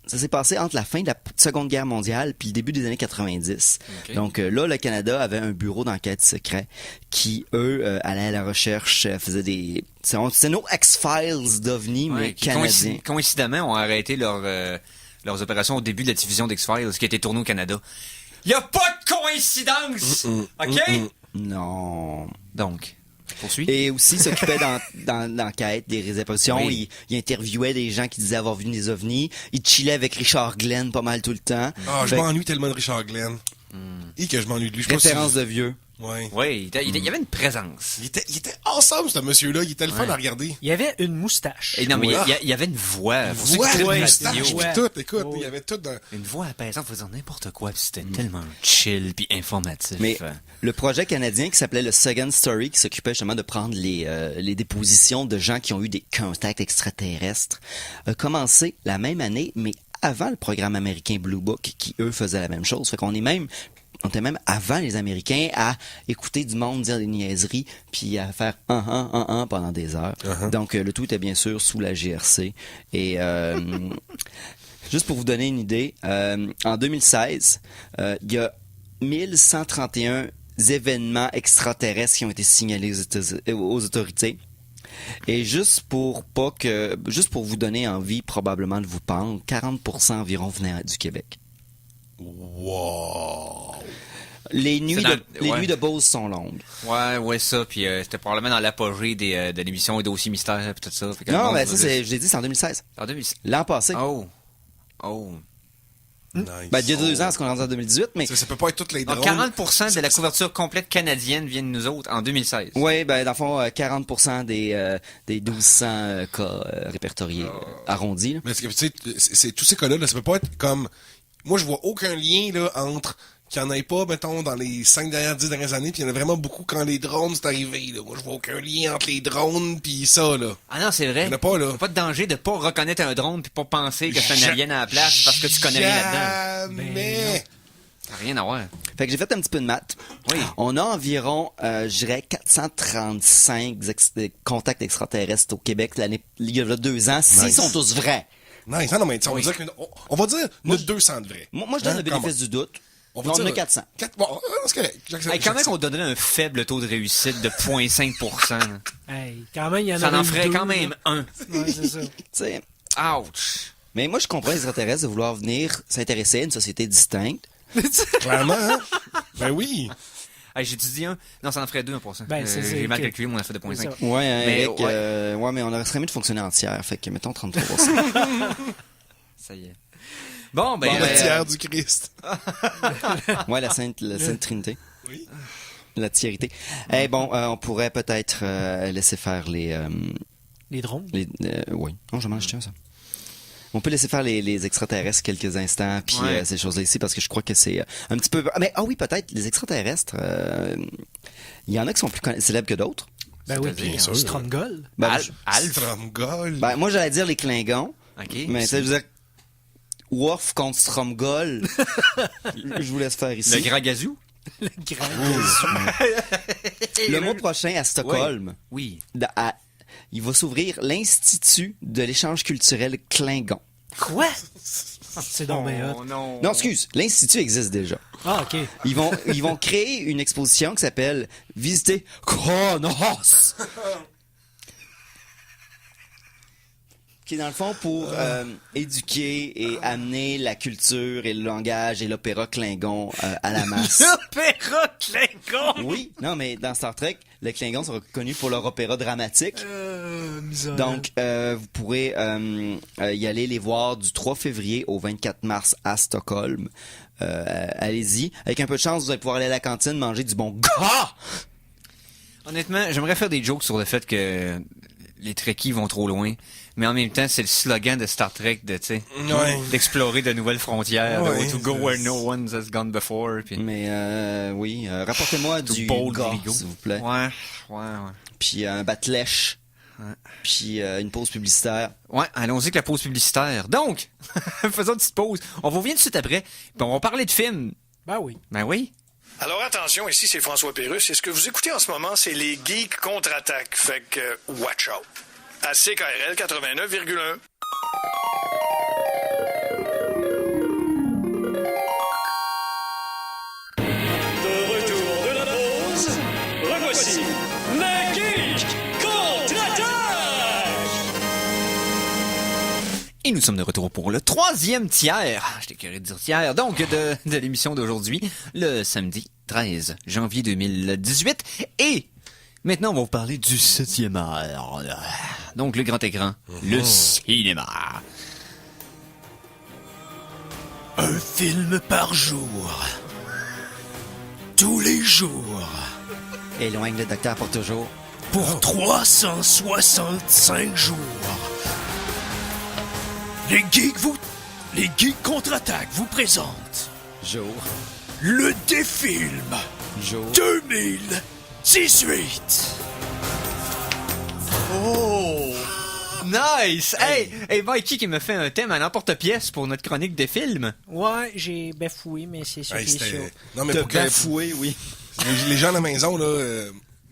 ça s'est passé entre la fin de la Seconde Guerre mondiale puis le début des années 90. Okay. Donc là, le Canada avait un bureau d'enquête secret qui, eux, allaient à la recherche, faisaient des... C'est nos X-Files d'OVNI, mais qui canadiens. coïncidemment ont arrêté leurs opérations au début de la division d'X-Files qui a été tournée au Canada. Y a pas de coïncidence! OK? Non. Donc... Poursuis. Et aussi s'occupait dans l'enquête des réaparitions. Oui. Il interviewait des gens qui disaient avoir vu des ovnis. Il chillait avec Richard Glenn pas mal tout le temps. Ah, je m'ennuie tellement de Richard Glenn. Et que je m'ennuie de lui. Je sais pas Référence de vieux. Ouais. Oui, il y avait une présence. Il était awesome, ce monsieur-là. Il était le fun à regarder. Il y avait une moustache. Et non, mais il y avait une voix. Pour ceux qui Ouais, écoutaient une la moustache, radio. puis tout. Écoute, il y avait tout dans... Une voix apaisante faisant n'importe quoi, puis c'était tellement chill puis informatif. Mais le projet canadien qui s'appelait le Second Story, qui s'occupait justement de prendre les dépositions de gens qui ont eu des contacts extraterrestres, a commencé la même année, mais avant le programme américain Blue Book, qui eux faisaient la même chose. Fait qu'on était même avant les Américains à écouter du monde dire des niaiseries puis à faire pendant des heures. Donc le tout était bien sûr sous la GRC. Et juste pour vous donner une idée, en 2016, il y a 1131 événements extraterrestres qui ont été signalés aux autorités. Et juste pour vous donner envie probablement de vous pendre, 40% environ venaient du Québec. Wow! Les nuits ouais. nuits de Beauce sont longues. Ouais, ça. Puis c'était probablement dans l'apogée de l'émission et dossiers mystères et tout ça. Fait que Non, bon, mais ça, je l'ai dit, c'est en 2016. En 2006. L'an passé. Oh. Nice. Il y a 2 ans, parce qu'on est rendu en 2018, mais... Ça peut pas être toutes les Donc, drones. 40% de la couverture complète canadienne vient de nous autres en 2016. Oui, dans le fond, 40% des 1200 cas répertoriés, arrondis. Là. Mais tu sais, c'est tous ces cas-là, ça peut pas être comme... Moi, je vois aucun lien là entre qu'il n'y en ait pas, mettons, dans les 10 dernières années, puis il y en a vraiment beaucoup quand les drones sont arrivés. Là. Moi, je vois aucun lien entre les drones puis ça, là. Ah non, c'est vrai. Il y en a pas, là. Pas de danger de pas reconnaître un drone puis pas penser que c'est un alien à la place parce que tu connais rien là-dedans. Mais... Ça n'a rien à voir. Fait que j'ai fait un petit peu de maths. Oui. On a environ, je dirais, 435 contacts extraterrestres au Québec il y a 2 ans, s'ils sont tous vrais. Nice. Non, mais on va dire on va dire 200 de vrais. Moi, je donne le bénéfice du doute. On Non, on en a dire 400. Bon, c'est correct. Hey, quand même qu'on donnerait un faible taux de réussite de 0,5%. Hey, quand même, il y en a Ça en ferait quand même un. Ouais, c'est ça. Tu sais, Ouch. mais moi, je comprends les extraterrestres de vouloir venir s'intéresser à une société distincte. Clairement, hein? Ben oui. Hey, j'ai dit un. Non, ça en ferait 2, 1%. Ben, j'ai mal que- calculé mon effet de 0,5. c'est ça. Ouais, Mais, avec, mais on aurait mieux de fonctionner entière. Fait que, mettons 33%. Ça y est. Bon, ben. La tiers du Christ. Ouais, la Sainte Trinité. Oui. La tiérité. Eh bon, on pourrait peut-être laisser faire les drones. oui. Non, je m'en acheté un, ça. On peut laisser faire les extraterrestres quelques instants, puis Ouais. ces choses-là ici, parce que je crois que c'est un petit peu... Mais oui, peut-être, les extraterrestres, il y en a qui sont plus célèbres que d'autres. Ben oui, C'est-à-dire, puis sûr. Stromgol. Alf. Stromgol. Moi, j'allais dire les Klingons, OK. mais ça veut dire Worf contre Stromgol. Je vous laisse faire ici. Le grand gazou? Le grand. Le mois prochain, à Stockholm, Oui. il va s'ouvrir l'Institut de l'échange culturel Klingon. Quoi? C'est donc bien hot. non. Non, excuse, l'Institut existe déjà. Ah, OK. Ils vont créer une exposition qui s'appelle Visiter Kronos. Qui est dans le fond pour éduquer et amener la culture et le langage et l'opéra Klingon à la masse. L'opéra Klingon! Oui, non, mais dans Star Trek, les Klingons sont reconnus pour leur opéra dramatique. Misère. Donc, vous pourrez y aller les voir du 3 février au 24 mars à Stockholm. Allez-y. Avec un peu de chance, vous allez pouvoir aller à la cantine manger du bon gras! Honnêtement, j'aimerais faire des jokes sur le fait que les Trekkies vont trop loin. mais en même temps, c'est le slogan de Star Trek de, tu sais, Ouais. d'explorer de nouvelles frontières, Ouais, to go where no one has gone before. Puis Mais oui, rapportez-moi du bold gars, Vigo. s'il vous plaît. Ouais. Puis un battlèche. Ouais. Puis une pause publicitaire. Ouais, allons-y avec la pause publicitaire. Donc, faisons une petite pause. On va revenir tout de suite après, puis on va parler de films. Ben oui. Ben oui. Alors attention, ici c'est François Pérusse. Et ce que vous écoutez en ce moment, c'est les Geeks contre-attaque. Fait que, watch out. À CKRL 89,1. De retour de la pause, revoici les Geeks contre-attaque! Et nous sommes de retour pour le 3e tiers, j'étais curieux de dire tiers, donc de l'émission d'aujourd'hui, le samedi 13 janvier 2018. Et maintenant, on va vous parler du 7e art. Donc, le grand écran, le cinéma. Un film par jour. Tous les jours. Éloigne le docteur pour toujours. Pour 365 jours. Les Geeks contre-attaque vous présentent Jour. le défilm Jour. 2018. Oh! Nice! Hey, Mikey qui me fait un thème à l'emporte-pièce pour notre chronique des films. Ouais, j'ai bafoué, mais c'est ça Hey, qui est c'était- chaud. Non, mais T'as pour que bafoué, oui. les gens à la maison, là,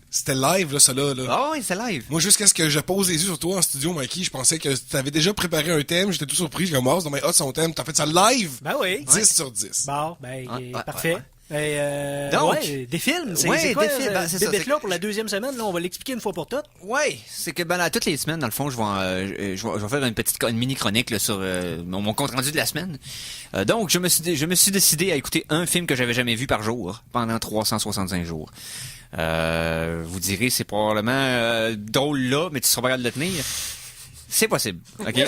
c'était live, là, ça, là. Ah oui, c'est live. Moi, jusqu'à ce que je pose les yeux sur toi en studio, Mikey, je pensais que tu avais déjà préparé un thème. J'étais tout surpris. J'ai comme, oh, c'est dans mes hot son thème. T'as fait ça live? Ben oui. 10 sur 10. Bon, ben, Ouais, parfait. ouais. Donc, des films, c'est Ouais, quoi, des films, ben, c'est ça, bébête c'est- là pour la 2e semaine, là, on va l'expliquer une fois pour toutes. Ouais, c'est que ben là, toutes les semaines, dans le fond, je vais faire une mini chronique là, sur mon compte rendu de la semaine. Donc, je me suis décidé à écouter un film que j'avais jamais vu par jour pendant 365 jours. Vous direz, c'est probablement drôle là, mais tu seras pas capable de le tenir. C'est possible. Ok,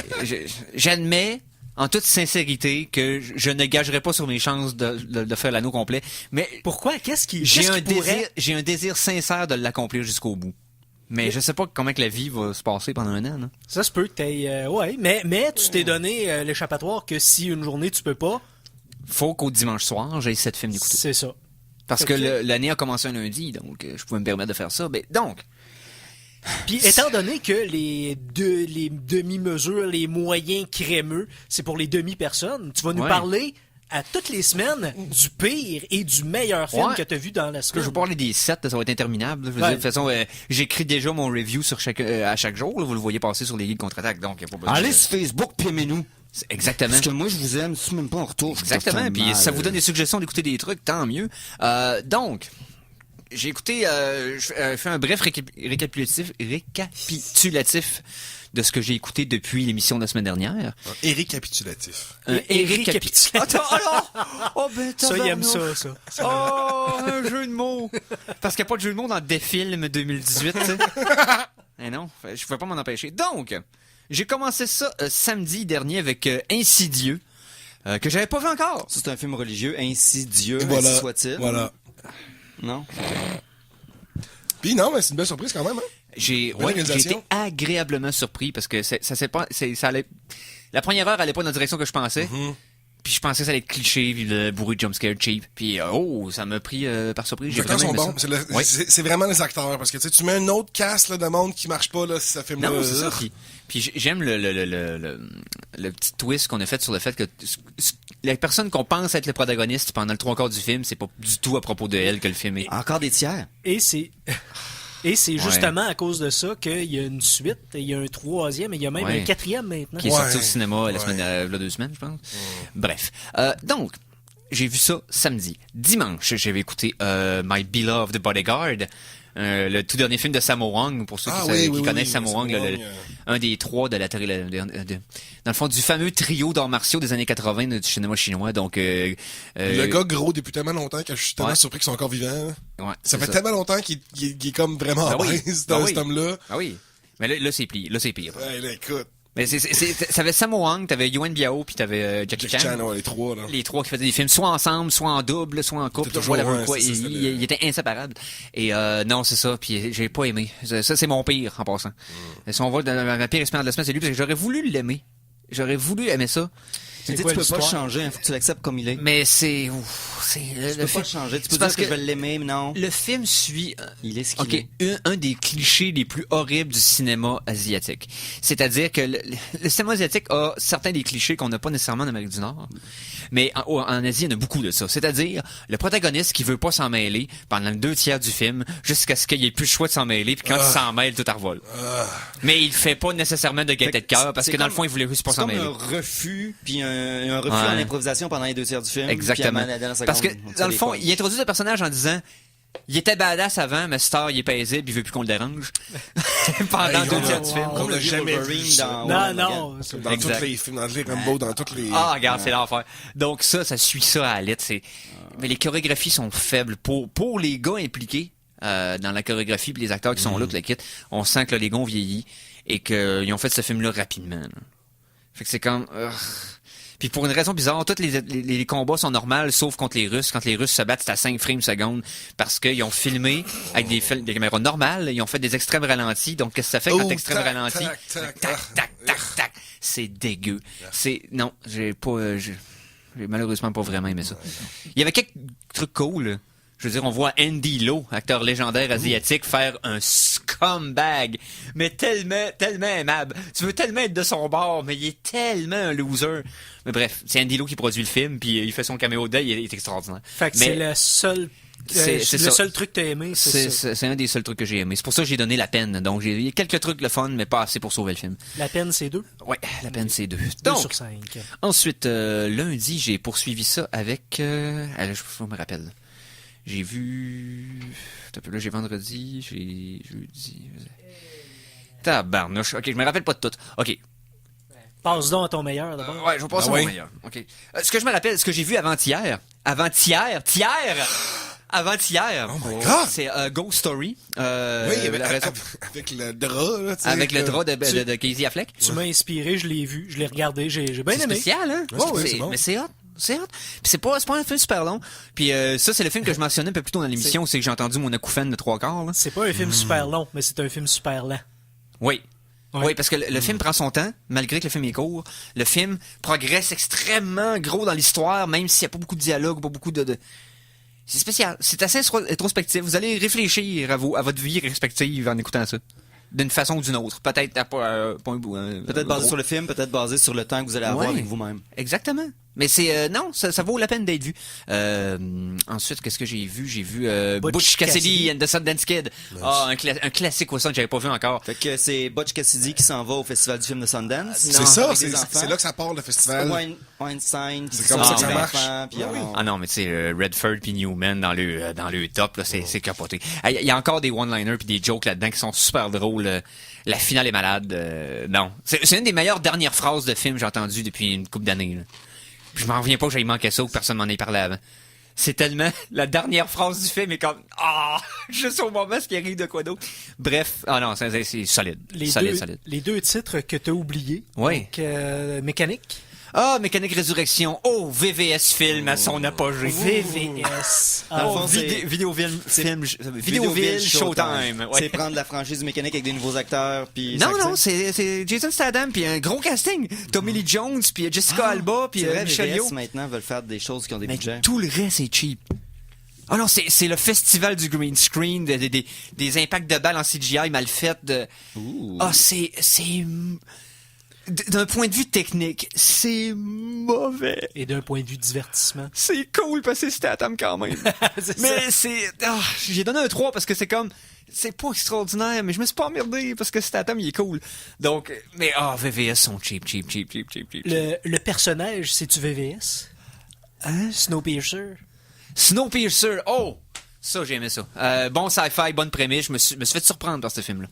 j'admets en toute sincérité que je ne gagerai pas sur mes chances de faire l'anneau complet, mais Pourquoi? Qu'est-ce qui j'ai un pourrait... désir sincère de l'accomplir jusqu'au bout. Mais je sais pas comment que la vie va se passer pendant un an. Là. Ça se peut que t'aies... ouais, mais tu t'es donné l'échappatoire que si une journée tu peux pas, Faut qu'au dimanche soir, j'aie 7 films d'écouter. c'est ça. Parce que Ok. l'année a commencé un lundi, donc je pouvais me permettre de faire ça. Mais donc, Puis étant donné que les demi-mesures, les moyens crémeux, c'est pour les demi-personnes, tu vas nous Ouais. parler à toutes les semaines du pire et du meilleur film Ouais. que tu as vu dans la que je semaine. vais parler des 7, ça va être interminable. là. Je veux Ouais. dire, de toute façon, j'écris déjà mon review sur à chaque jour. Là. Vous le voyez passer sur les guides contre-attaque, donc il n'y a pas besoin Allez de... sur Facebook, puis aimez-nous. Exactement. Parce que moi, je vous aime, si même pas en retour. je Exactement. trouve Puis mal. ça vous donne des suggestions d'écouter des trucs, tant mieux. Donc, j'ai écouté, je fais un bref récapitulatif de ce que j'ai écouté depuis l'émission de la semaine dernière. Et récapitulatif. Récapitulatif. Attends, alors! Oh, ben, Ça, il aime tabarnouche. ça. Oh, un jeu de mots! Parce qu'il n'y a pas de jeu de mots dans Défilm 2018, tu sais. Eh non, je pouvais pas m'en empêcher. Donc, j'ai commencé ça samedi dernier avec Insidieux, que j'avais pas vu encore. Ça, c'est un film religieux, ainsi Dieu, Et voilà. ainsi soit-il. Voilà. Non? Puis non, mais c'est une belle surprise quand même, hein? J'ai Bonne été organisation. agréablement surpris parce que ça allait. La première heure allait pas dans la direction que je pensais. Puis je pensais que ça allait être cliché, puis le bourré de jumpscare cheap. Puis ça m'a pris par surprise. Les J'ai acteurs vraiment sont aimé bons. ça. C'est Ouais. c'est vraiment les acteurs. Parce que tu mets un autre cast là, de monde qui marche pas, là, si ça fait Non, c'est ça. Puis j'aime le petit twist qu'on a fait sur le fait que la personne qu'on pense être le protagoniste pendant le 3/4 du film, c'est pas du tout à propos de elle que le film est. Encore des tiers. Et c'est justement à cause de ça qu'il y a une suite, il y a un 3e et il y a même Ouais. un 4e maintenant. Qui est Ouais. sorti au cinéma la Ouais. semaine, il y a 2 semaines, je pense. Bref. Donc, j'ai vu ça samedi. Dimanche, j'avais écouté My Beloved Bodyguard, le tout dernier film de Sammo Hung, pour ceux qui connaissent Sammo Hung, un des 3 de la dans le fond, du fameux trio d'arts martiaux des années 80 du cinéma chinois. Donc, Le gars gros depuis tellement longtemps que je suis tellement Ouais. surpris qu'ils sont encore vivants. ouais, Ça c'est fait tellement longtemps qu'il est comme vraiment Ben oui. obèse, Ben oui. cet homme-là. Ah oui. Mais là c'est pire. Là, c'est pire. Ouais, là, écoute. Mais t'avais Sammo Hung, t'avais Yuen Biao, puis t'avais Jackie Chan. Ouais, les trois, là. Les trois qui faisaient des films soit ensemble, soit en double, soit en couple, toujours whatever, un, quoi. c'est ça, Ils étaient inséparables. Et non, c'est ça, puis j'ai pas aimé. Ça, c'est mon pire, en passant. Si on va dans ma pire expérience de la semaine, c'est lui, parce que j'aurais voulu l'aimer. J'aurais voulu aimer ça. Tu dis, tu peux pas le changer, il faut que tu l'acceptes comme il est. Mais c'est... Tu peux pas le changer. Tu peux dire que je vais l'aimer, mais non. Le film suit... Il est ce qu'il est. Un des clichés les plus horribles du cinéma asiatique. C'est-à-dire que le cinéma asiatique a certains des clichés qu'on n'a pas nécessairement en Amérique du Nord. Mais en Asie, il y en a beaucoup de ça. C'est-à-dire, le protagoniste qui veut pas s'en mêler pendant le 2/3 du film, jusqu'à ce qu'il ait plus le choix de s'en mêler, puis quand il s'en mêle, tout revole. Mais il fait pas nécessairement de gaieté de cœur, parce que dans le fond, il voulait juste pas s'en mêler. C'est comme un refus, puis un refus en improvisation pendant les 2/3 du film. Exactement. Parce que, dans le fond, il introduit le personnage en disant... Il était badass avant, mais Star, il est paisible, il veut plus qu'on le dérange. Pendant le 2/3 du film. On l'a jamais vu ça. Non. Dans tous les films, dans les Rambo, dans toutes les... Ah, regarde, c'est l'enfer. Donc ça suit ça à la lettre. Mais les chorégraphies sont faibles. Pour les gars impliqués dans la chorégraphie, puis les acteurs qui sont là, tout le kit, on sent que là, les gars ont vieilli et qu'ils ont fait ce film-là rapidement. Là. Fait que c'est comme... Puis pour une raison bizarre, tous les combats sont normaux, sauf contre les Russes. Quand les Russes se battent, c'est à 5 frames secondes, parce qu'ils ont filmé avec des caméras normales, ils ont fait des extrêmes ralentis. Donc, qu'est-ce que ça fait quand extrême ralenti? Tac. C'est dégueu. Non, j'ai malheureusement pas vraiment aimé ça. Il y avait quelques trucs cool. Je veux dire, on voit Andy Lau, acteur légendaire asiatique, faire un scumbag, mais tellement aimable. Tu veux tellement être de son bord, mais il est tellement un loser. Mais bref, c'est Andy Lau qui produit le film, puis il fait son caméo dedans, il est extraordinaire. Fait que c'est le seul... c'est le seul truc que t'as aimé, c'est ça. C'est un des seuls trucs que j'ai aimé. C'est pour ça que j'ai donné la peine. Donc, il y a quelques trucs le fun, mais pas assez pour sauver le film. La peine, c'est 2? Ouais, la peine, c'est 2. 2 Donc, sur 5. Ensuite, lundi, j'ai poursuivi ça avec... je me rappelle. J'ai vu... Là, j'ai vendredi, j'ai jeudi... Tabarnouche. OK, je me rappelle pas de tout. OK. Passe donc à ton meilleur, d'abord. Ouais, je vais passer à mon meilleur. OK. Ce que je me rappelle, ce que j'ai vu avant-hier... Avant-hier! Oh my God! C'est Ghost Story. Oui, avec le drap, là, tu sais. Avec le drap de Casey Affleck. Tu m'as inspiré, je l'ai vu, je l'ai regardé, j'ai bien aimé. C'est spécial, hein? Ouais, c'est bon. Mais c'est hot. C'est hot. Puis c'est pas un film super long. Puis ça, c'est le film que je mentionnais un peu plus tôt dans l'émission, c'est que j'ai entendu mon acouphène de 3/4. Là. C'est pas un film super long, mais c'est un film super lent. Oui. Oui, parce que le film prend son temps, malgré que le film est court. Le film progresse extrêmement gros dans l'histoire, même s'il n'y a pas beaucoup de dialogue, pas beaucoup de... C'est spécial. C'est assez introspectif. Vous allez réfléchir à votre vie respective en écoutant ça. D'une façon ou d'une autre. Peut-être pas un bout. Peut-être basé sur le film, peut-être basé sur le temps que vous allez avoir avec vous-même. Exactement. Mais c'est non, ça vaut la peine d'être vu. Ensuite, qu'est-ce que j'ai vu? J'ai vu Butch Cassidy and the Sundance Kid. Nice. Ah, un classique western que j'avais pas vu encore. Fait que c'est Butch Cassidy qui s'en va au festival du film de Sundance. C'est ça, c'est là que ça part le festival. Weinstein, c'est comme ça que ça marche. Ah non, mais tu sais, Redford puis Newman dans le top, là, c'est capoté. Il y a encore des one-liners puis des jokes là-dedans qui sont super drôles. La finale est malade. Non, c'est une des meilleures dernières phrases de film que j'ai entendues depuis une couple d'années. Là. Je m'en reviens pas que j'aille manquer ça ou que personne m'en ait parlé avant. C'est tellement... La dernière phrase du film est comme... Juste au moment ce qui arrive de quoi d'autre. Bref. Non, c'est solide. Solide. Les 2 titres que t'as oubliés. Oui. Donc, Mécanique. Mécanique Résurrection. VVS film à son apogée. VVS. Vidéoville Showtime. Ouais. C'est prendre la franchise Mécanique avec des nouveaux acteurs. Puis non, c'est Jason Statham, puis un gros casting. Tommy Lee Jones, puis Jessica Alba, puis Richelieu. Maintenant veulent faire des choses qui ont des budgets. Tout le reste est cheap. Ah non, c'est le festival du green screen, des impacts de balles en CGI mal faites. C'est... D'un point de vue technique, c'est mauvais. Et d'un point de vue divertissement. C'est cool parce que c'est Statham quand même. Mais c'est... j'ai donné un 3 parce que c'est comme... C'est pas extraordinaire, mais je me suis pas emmerdé parce que Statham, il est cool. Donc... Mais VVS sont cheap. Le personnage, c'est-tu VVS? Hein? Snowpiercer? Snowpiercer, ça, j'ai aimé ça. Bon sci-fi, bonne prémisse. Je me suis fait surprendre par ce film-là.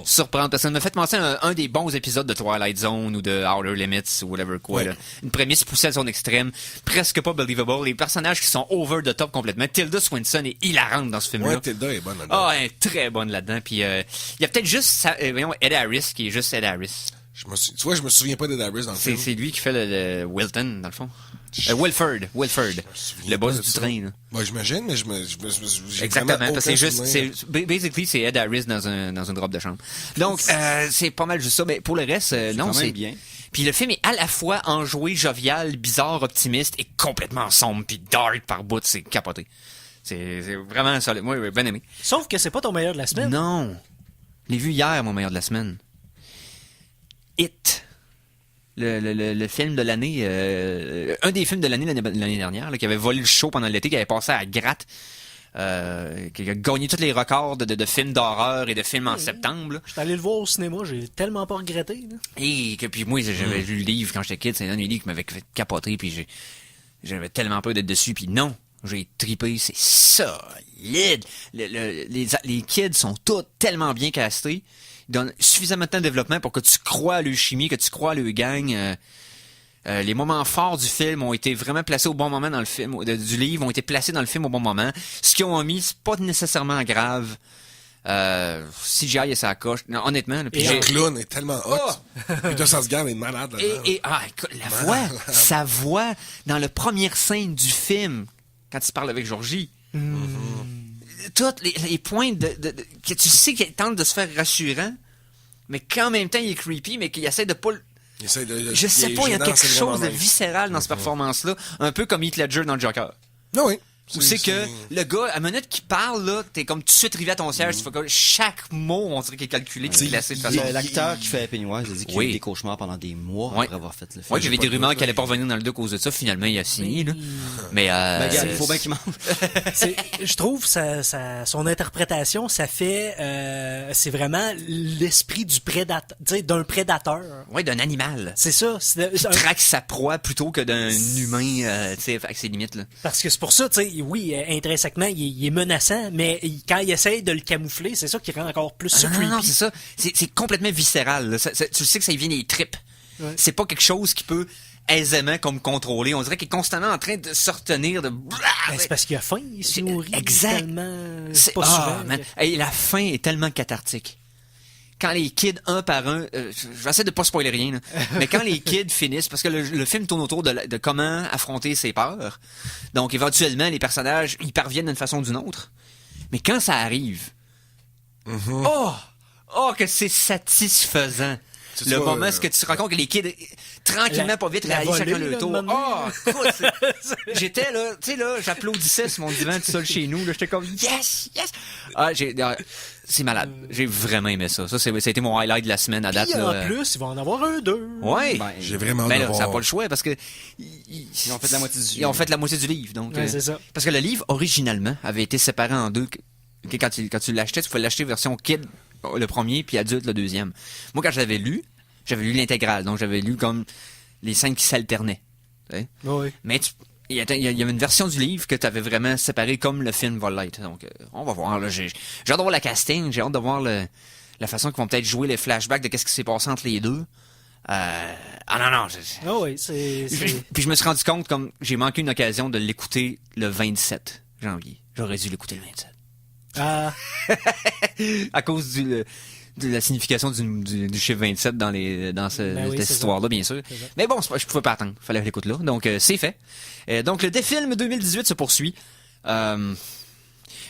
Surprendre, parce que ça m'a fait penser à un des bons épisodes de Twilight Zone ou de Outer Limits ou whatever quoi. Là. Une prémisse poussée à son extrême, presque pas believable. Les personnages qui sont over the top complètement. Tilda Swinton est hilarante dans ce film-là. Ouais, Tilda est bonne là-dedans. Elle est très bonne là-dedans. Puis il y a peut-être juste Ed Harris qui est juste Ed Harris. Tu vois, je me souviens pas d'Ed Harris dans le film. C'est lui qui fait le Wilton, dans le fond. Wilford. Le boss du train, là. Ouais, j'imagine, mais j'ai Exactement, vraiment parce que c'est aucun juste, souvenir. basically, c'est Ed Harris dans une robe de chambre. Donc, c'est pas mal juste ça, mais pour le reste, non, quand même c'est bien. Puis le film est à la fois enjoué, jovial, bizarre, optimiste et complètement sombre puis dark par bout, c'est capoté. C'est vraiment solide. Moi, j'ai bien aimé. Sauf que c'est pas ton meilleur de la semaine. Non. Je l'ai vu hier, mon meilleur de la semaine. It. Le film de l'année, un des films de l'année dernière, là, qui avait volé le show pendant l'été, qui avait passé à gratte, qui a gagné tous les records de films d'horreur et de films en septembre. J'étais allé le voir au cinéma, j'ai tellement pas regretté. Là. Et que puis moi, j'avais lu le livre quand j'étais kid, c'est un des livres qui m'avait fait capoter, puis j'avais tellement peur d'être dessus, puis non, j'ai tripé, c'est solide. Les kids sont tous tellement bien castés. Ils donnent suffisamment de temps de développement pour que tu crois à leur chimie, que tu crois à leur gang. Les moments forts du film ont été vraiment placés au bon moment dans le film, du livre, ont été placés dans le film au bon moment. Ce qu'ils ont mis, c'est pas nécessairement grave. CGI et ça coche. Non, honnêtement. Là, Et le clown est tellement hot. Peter Sarsgaard est malade là-dedans. Écoute, sa voix dans le première scène du film, quand il parle avec Georgie. Tous les points que tu sais qu'il tente de se faire rassurant, mais qu'en même temps il est creepy, mais qu'il essaie de pas... Je sais pas, il y a quelque chose de viscéral dans cette performance-là, un peu comme Heath Ledger dans le Joker. Non, oui. Où c'est que le gars, à la minute qu'il parle, là, t'es comme tout de suite rivé à ton siège, tu fais que chaque mot, on dirait qu'il est calculé, qu'il est classé de façon. L'acteur qui fait Pennywise a dit qu'il a eu des cauchemars pendant des mois après avoir fait le film. Oui, j'avais des rumeurs qu'il allait pas revenir dans le 2 à cause de ça. Finalement, il a signé, là. Mais, il faut bien qu'il mange. Je trouve son interprétation, ça fait, c'est vraiment l'esprit du prédateur, tu sais, d'un prédateur. Oui, d'un animal. C'est ça. Qui traque sa proie plutôt que d'un humain, tu sais, avec ses limites, là. Parce que c'est pour ça, tu sais, oui, intrinsèquement, il est menaçant, mais quand il essaye de le camoufler, c'est ça qui rend encore plus ça creepy. Non, c'est ça. C'est complètement viscéral, là. Tu sais que ça y vient des tripes. Ouais. C'est pas quelque chose qui peut aisément comme contrôler. On dirait qu'il est constamment en train de se retenir de... c'est parce qu'il a faim, il se nourrit. Exact. C'est pas souvent. Man. Hey, la fin est tellement cathartique. Quand les kids, un par un, j'essaie de pas spoiler rien, là, mais quand les kids finissent, parce que le film tourne autour de comment affronter ses peurs, donc éventuellement, les personnages, ils parviennent d'une façon ou d'une autre, mais quand ça arrive, que c'est satisfaisant. Le moment où tu te rends compte que les kids, tranquillement, pas vite, réalisent chacun le tour. Écoute, j'étais là, tu sais, là, j'applaudissais sur mon divan tout seul chez nous, là, j'étais comme, yes! C'est malade. J'ai vraiment aimé ça. Ça a été mon highlight de la semaine à date. Et en plus, il va en avoir un 2. Ouais. J'ai vraiment là, ça n'a pas le choix parce que ils ont fait la moitié du livre. Ils ont fait la moitié du livre. Donc, c'est ça. Parce que le livre, originalement, avait été séparé en deux. Quand tu l'achetais, tu pouvais l'acheter version kid, le premier, puis adulte, le deuxième. Moi, quand j'avais lu l'intégrale. Donc, j'avais lu comme les scènes qui s'alternaient. Oui. Mais il y avait une version du livre que tu avais vraiment séparé comme le film va l'être. Donc, on va voir. Là, j'ai hâte de voir la casting. J'ai hâte de voir la façon qu'ils vont peut-être jouer les flashbacks de qu'est-ce qui s'est passé entre les deux. Non. Oui, Puis je me suis rendu compte comme j'ai manqué une occasion de l'écouter le 27 janvier. J'aurais dû l'écouter le 27. À cause de la signification du chiffre 27 dans cette histoire-là, bien sûr. Mais bon, je pouvais pas attendre. Fallait que l'écoute là. Donc, c'est fait. Donc, le défilm 2018 se poursuit.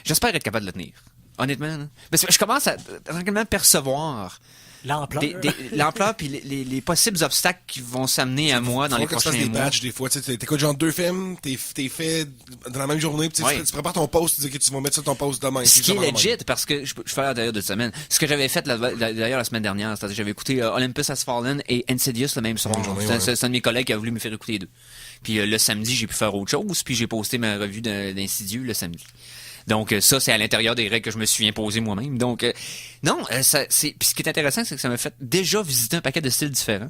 J'espère être capable de le tenir. Honnêtement. Là. Parce que je commence à tranquillement percevoir l'ampleur puis les possibles obstacles qui vont s'amener à moi dans les prochains mois. Des batchs, des fois, tu t'écoutes genre 2 films, t'es fait dans la même journée, tu prépares ton post, tu dis que tu vas mettre ça ton post demain. Ce qui est legit, parce que je fais d'ailleurs de semaine. Ce que j'avais fait d'ailleurs la semaine dernière, c'est-à-dire j'avais écouté Olympus Has Fallen et Insidious le même soir. C'est un de mes collègues qui a voulu me faire écouter les deux. Puis le samedi, j'ai pu faire autre chose, puis j'ai posté ma revue d'Insidieux le samedi. Donc ça, c'est à l'intérieur des règles que je me suis imposé moi-même. Donc puis ce qui est intéressant, c'est que ça m'a fait déjà visiter un paquet de styles différents.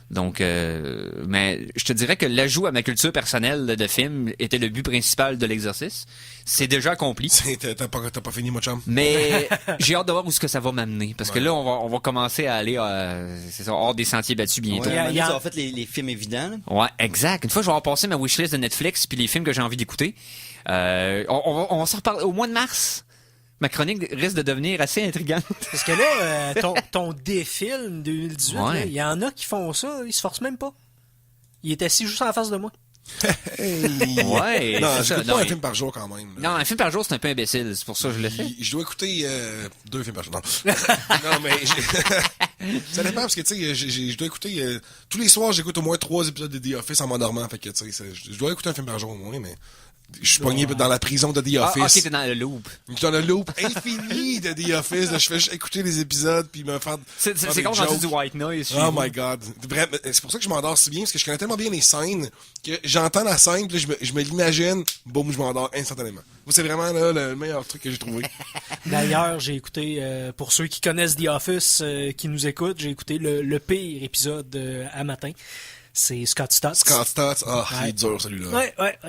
Donc mais je te dirais que l'ajout à ma culture personnelle de film était le but principal de l'exercice. C'est déjà accompli. T'as pas fini, mon chum. Mais j'ai hâte de voir où ce que ça va m'amener, parce que là on va commencer à aller hors des sentiers battus bientôt. Tu as fait les films évidents. Là. Ouais, exact. Une fois, je vais repasser ma wishlist de Netflix puis les films que j'ai envie d'écouter. On va s'en reparler au mois de mars. Ma chronique risque de devenir assez intrigante. Parce que là, ton défilm 2018, Ouais. là, il y en a qui font ça, ils se forcent même pas. Il est assis juste en face de moi. Ouais, Non, c'est ça. j'écoute Non, pas un il- film par jour quand même. là. Non, un film par jour, c'est un peu imbécile. C'est pour ça que je le fais. Je dois écouter 2 films par jour. Non, non mais ça dépend parce que tu sais, je dois écouter tous les soirs, j'écoute au moins 3 épisodes de The Office en m'endormant. Fait que tu sais, je dois écouter un film par jour au moins, mais je suis pogné dans la prison de The Ah, Office. ok, t'es dans le loop. Je suis dans le loop infini de The Office. Là, je fais juste écouter les épisodes puis me faire. C'est faire des comme rendu jokes. du white noise. chez Oh vous. my god. Bref, c'est pour ça que je m'endors si bien, parce que je connais tellement bien les scènes que j'entends la scène, puis là, je me l'imagine, boum, je m'endors instantanément. Moi, c'est vraiment là, le meilleur truc que j'ai trouvé. D'ailleurs, j'ai écouté, pour ceux qui connaissent The Office, qui nous écoutent, j'ai écouté le pire épisode à matin. C'est Scott Stotts. Scott Stotts, il Ouais. est dur celui-là. Ouais.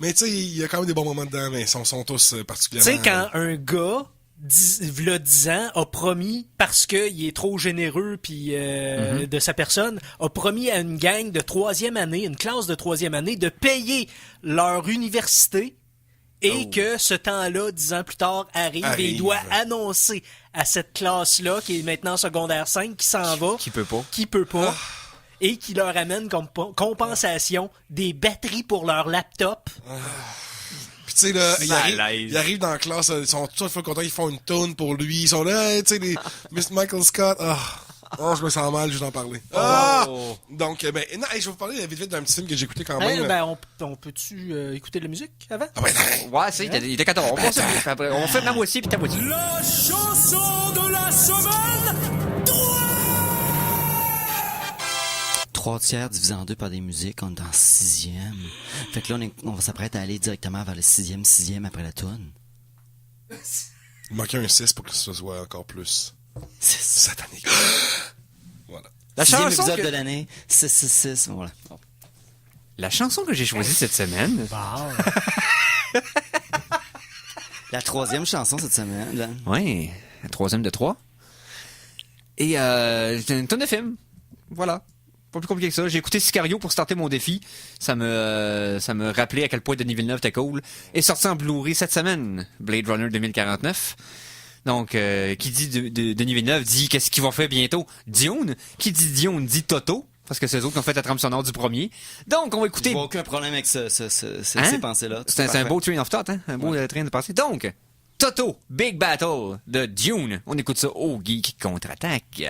Mais tu sais, il y a quand même des bons moments dedans, mais ils sont tous Tu particulièrement. sais, quand un gars, v'là 10 ans, a promis, parce qu'il est trop généreux puis de sa personne, a promis à une gang de 3e année, une classe de 3e année, de payer leur université et que ce temps-là, 10 ans plus tard, arrive et il doit annoncer à cette classe-là, qui est maintenant secondaire 5, qui s'en va, Qui peut pas. qui peut pas, et qui leur amène comme compensation des batteries pour leur laptop. Puis tu sais, là, Malaise. ils arrivent dans la classe, ils sont tous contents, ils font une tonne pour lui, ils sont là, hey, tu sais, les Miss Michael Scott, je me sens mal juste d'en parler. Donc, ben, non, hey, je vais vous parler vite d'un petit film que j'ai écouté quand même. On peut-tu écouter de la musique avant? Ah ben, non. Ouais, c'est, il était 14. On passe ça, puis après, on fait la moitié puis ta moitié. La chanson de la semaine. 3/3 divisé en 2 par des musiques, on est en 6e. Fait que là, on va s'apprêter à aller directement vers le 6e après la toune. Il manquait un 6 pour que ce soit encore plus 6. satanique. Voilà. La 6e chanson, épisode que, de l'année, 666, voilà. Bon. la chanson que j'ai choisie cette semaine. La 3e chanson cette semaine, là. Ouais, la 3e de 3. Et c'est une tonne de film. Voilà. Pas plus compliqué que ça. J'ai écouté Sicario pour starter mon défi. Ça me rappelait à quel point Denis Villeneuve était cool. Et sorti en Blu-ray cette semaine, Blade Runner 2049. Donc, qui dit Denis Villeneuve dit qu'est-ce qu'il va faire bientôt? Dune. Qui dit Dune dit Toto. Parce que c'est eux autres qui ont fait la trame sonore du premier. Donc, on va Je écouter... vois aucun problème avec ces pensées-là. C'est un beau train of thought, hein? Un beau train de pensée. Donc, Toto, Big Battle de Dune. On écoute ça au Geek Contre-Attaque.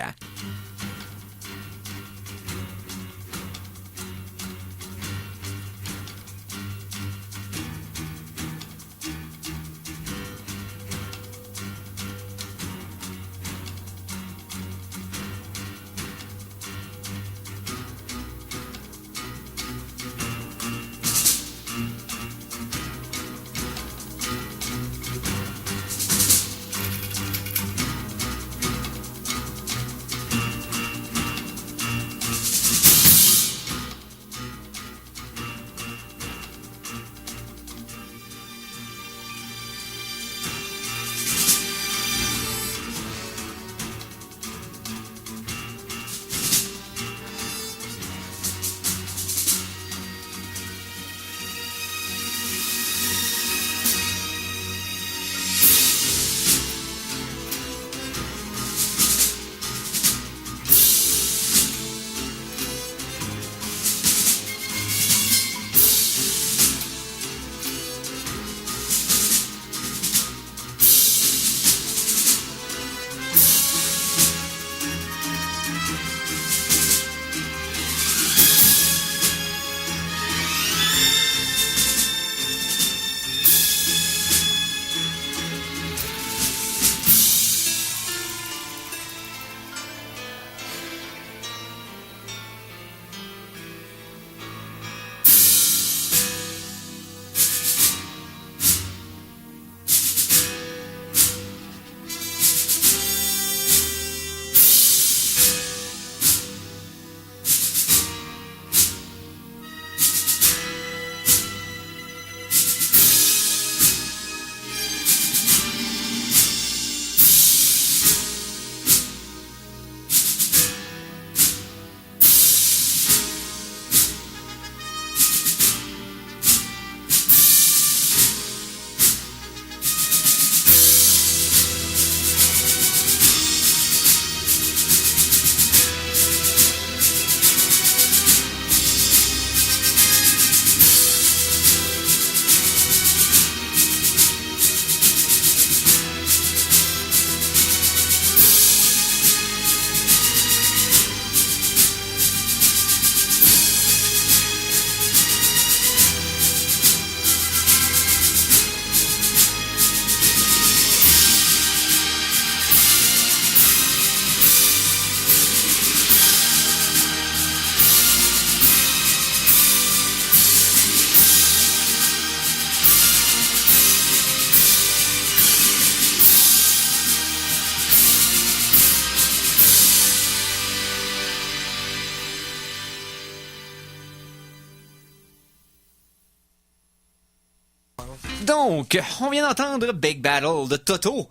Donc, on vient d'entendre Big Battle de Toto.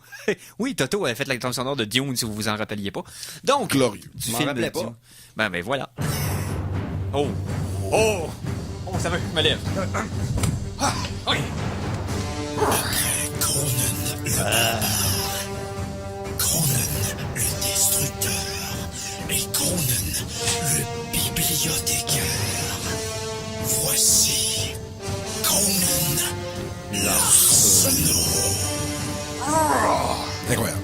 Oui, Toto a fait la trame sonore de Dune, si vous vous en rappeliez pas. Donc, Glorieux. du Je m'en film rappelais de pas. Dune. Ben voilà. Oh, ça va, je me lève. OK. Conan le destructeur et Conan le bibliothécaire. Voici Conan l'Arsenault. Incroyable.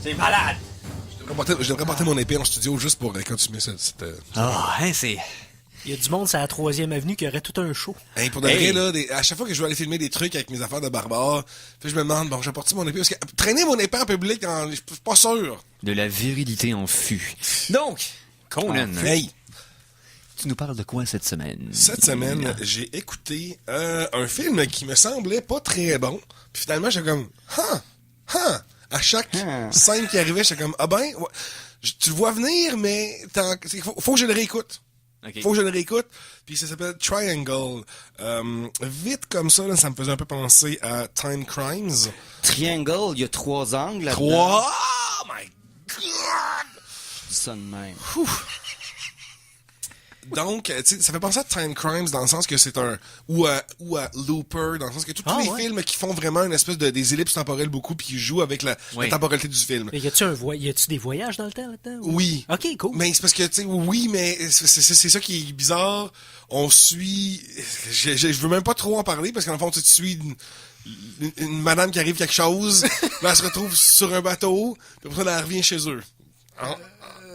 C'est malade. Je devrais porter mon épée en studio juste pour continuer cette... Ah, hein, c'est... Il y a du monde sur la 3e avenue qui aurait tout un show. Hey, pour de vrai, là, à chaque fois que je vais aller filmer des trucs avec mes affaires de barbare, je me demande, bon, j'apporte mon épée, parce que traîner mon épée en public, je suis pas sûr. De la virilité en fût. Donc, Conan, Hey, tu nous parles de quoi cette semaine? cette semaine, j'ai écouté un film qui me semblait pas très bon, puis finalement, j'étais comme, à chaque scène qui arrivait, j'étais comme, ah ben, ouais, tu le vois venir, mais faut que je le réécoute. OK. Faut que je le réécoute. Puis ça s'appelle Triangle. Vite comme ça, là, ça me faisait un peu penser à Time Crimes. Triangle, il y a 3 angles là-dedans. 3! Oh my God! Dis ça de même. Donc, tu sais, ça fait penser à Time Crimes dans le sens que c'est un... Ou à Looper, dans le sens que tous les films qui font vraiment une espèce des ellipses temporelles beaucoup puis qui jouent avec la temporalité du film. Y a-tu des voyages dans le temps là-dedans? Oui. OK, cool. Mais c'est parce que, tu sais, oui, mais c'est ça qui est bizarre. On suit... Je veux même pas trop en parler parce qu'en fond, tu suis une madame qui arrive quelque chose, là, elle se retrouve sur un bateau, puis après, elle revient chez eux.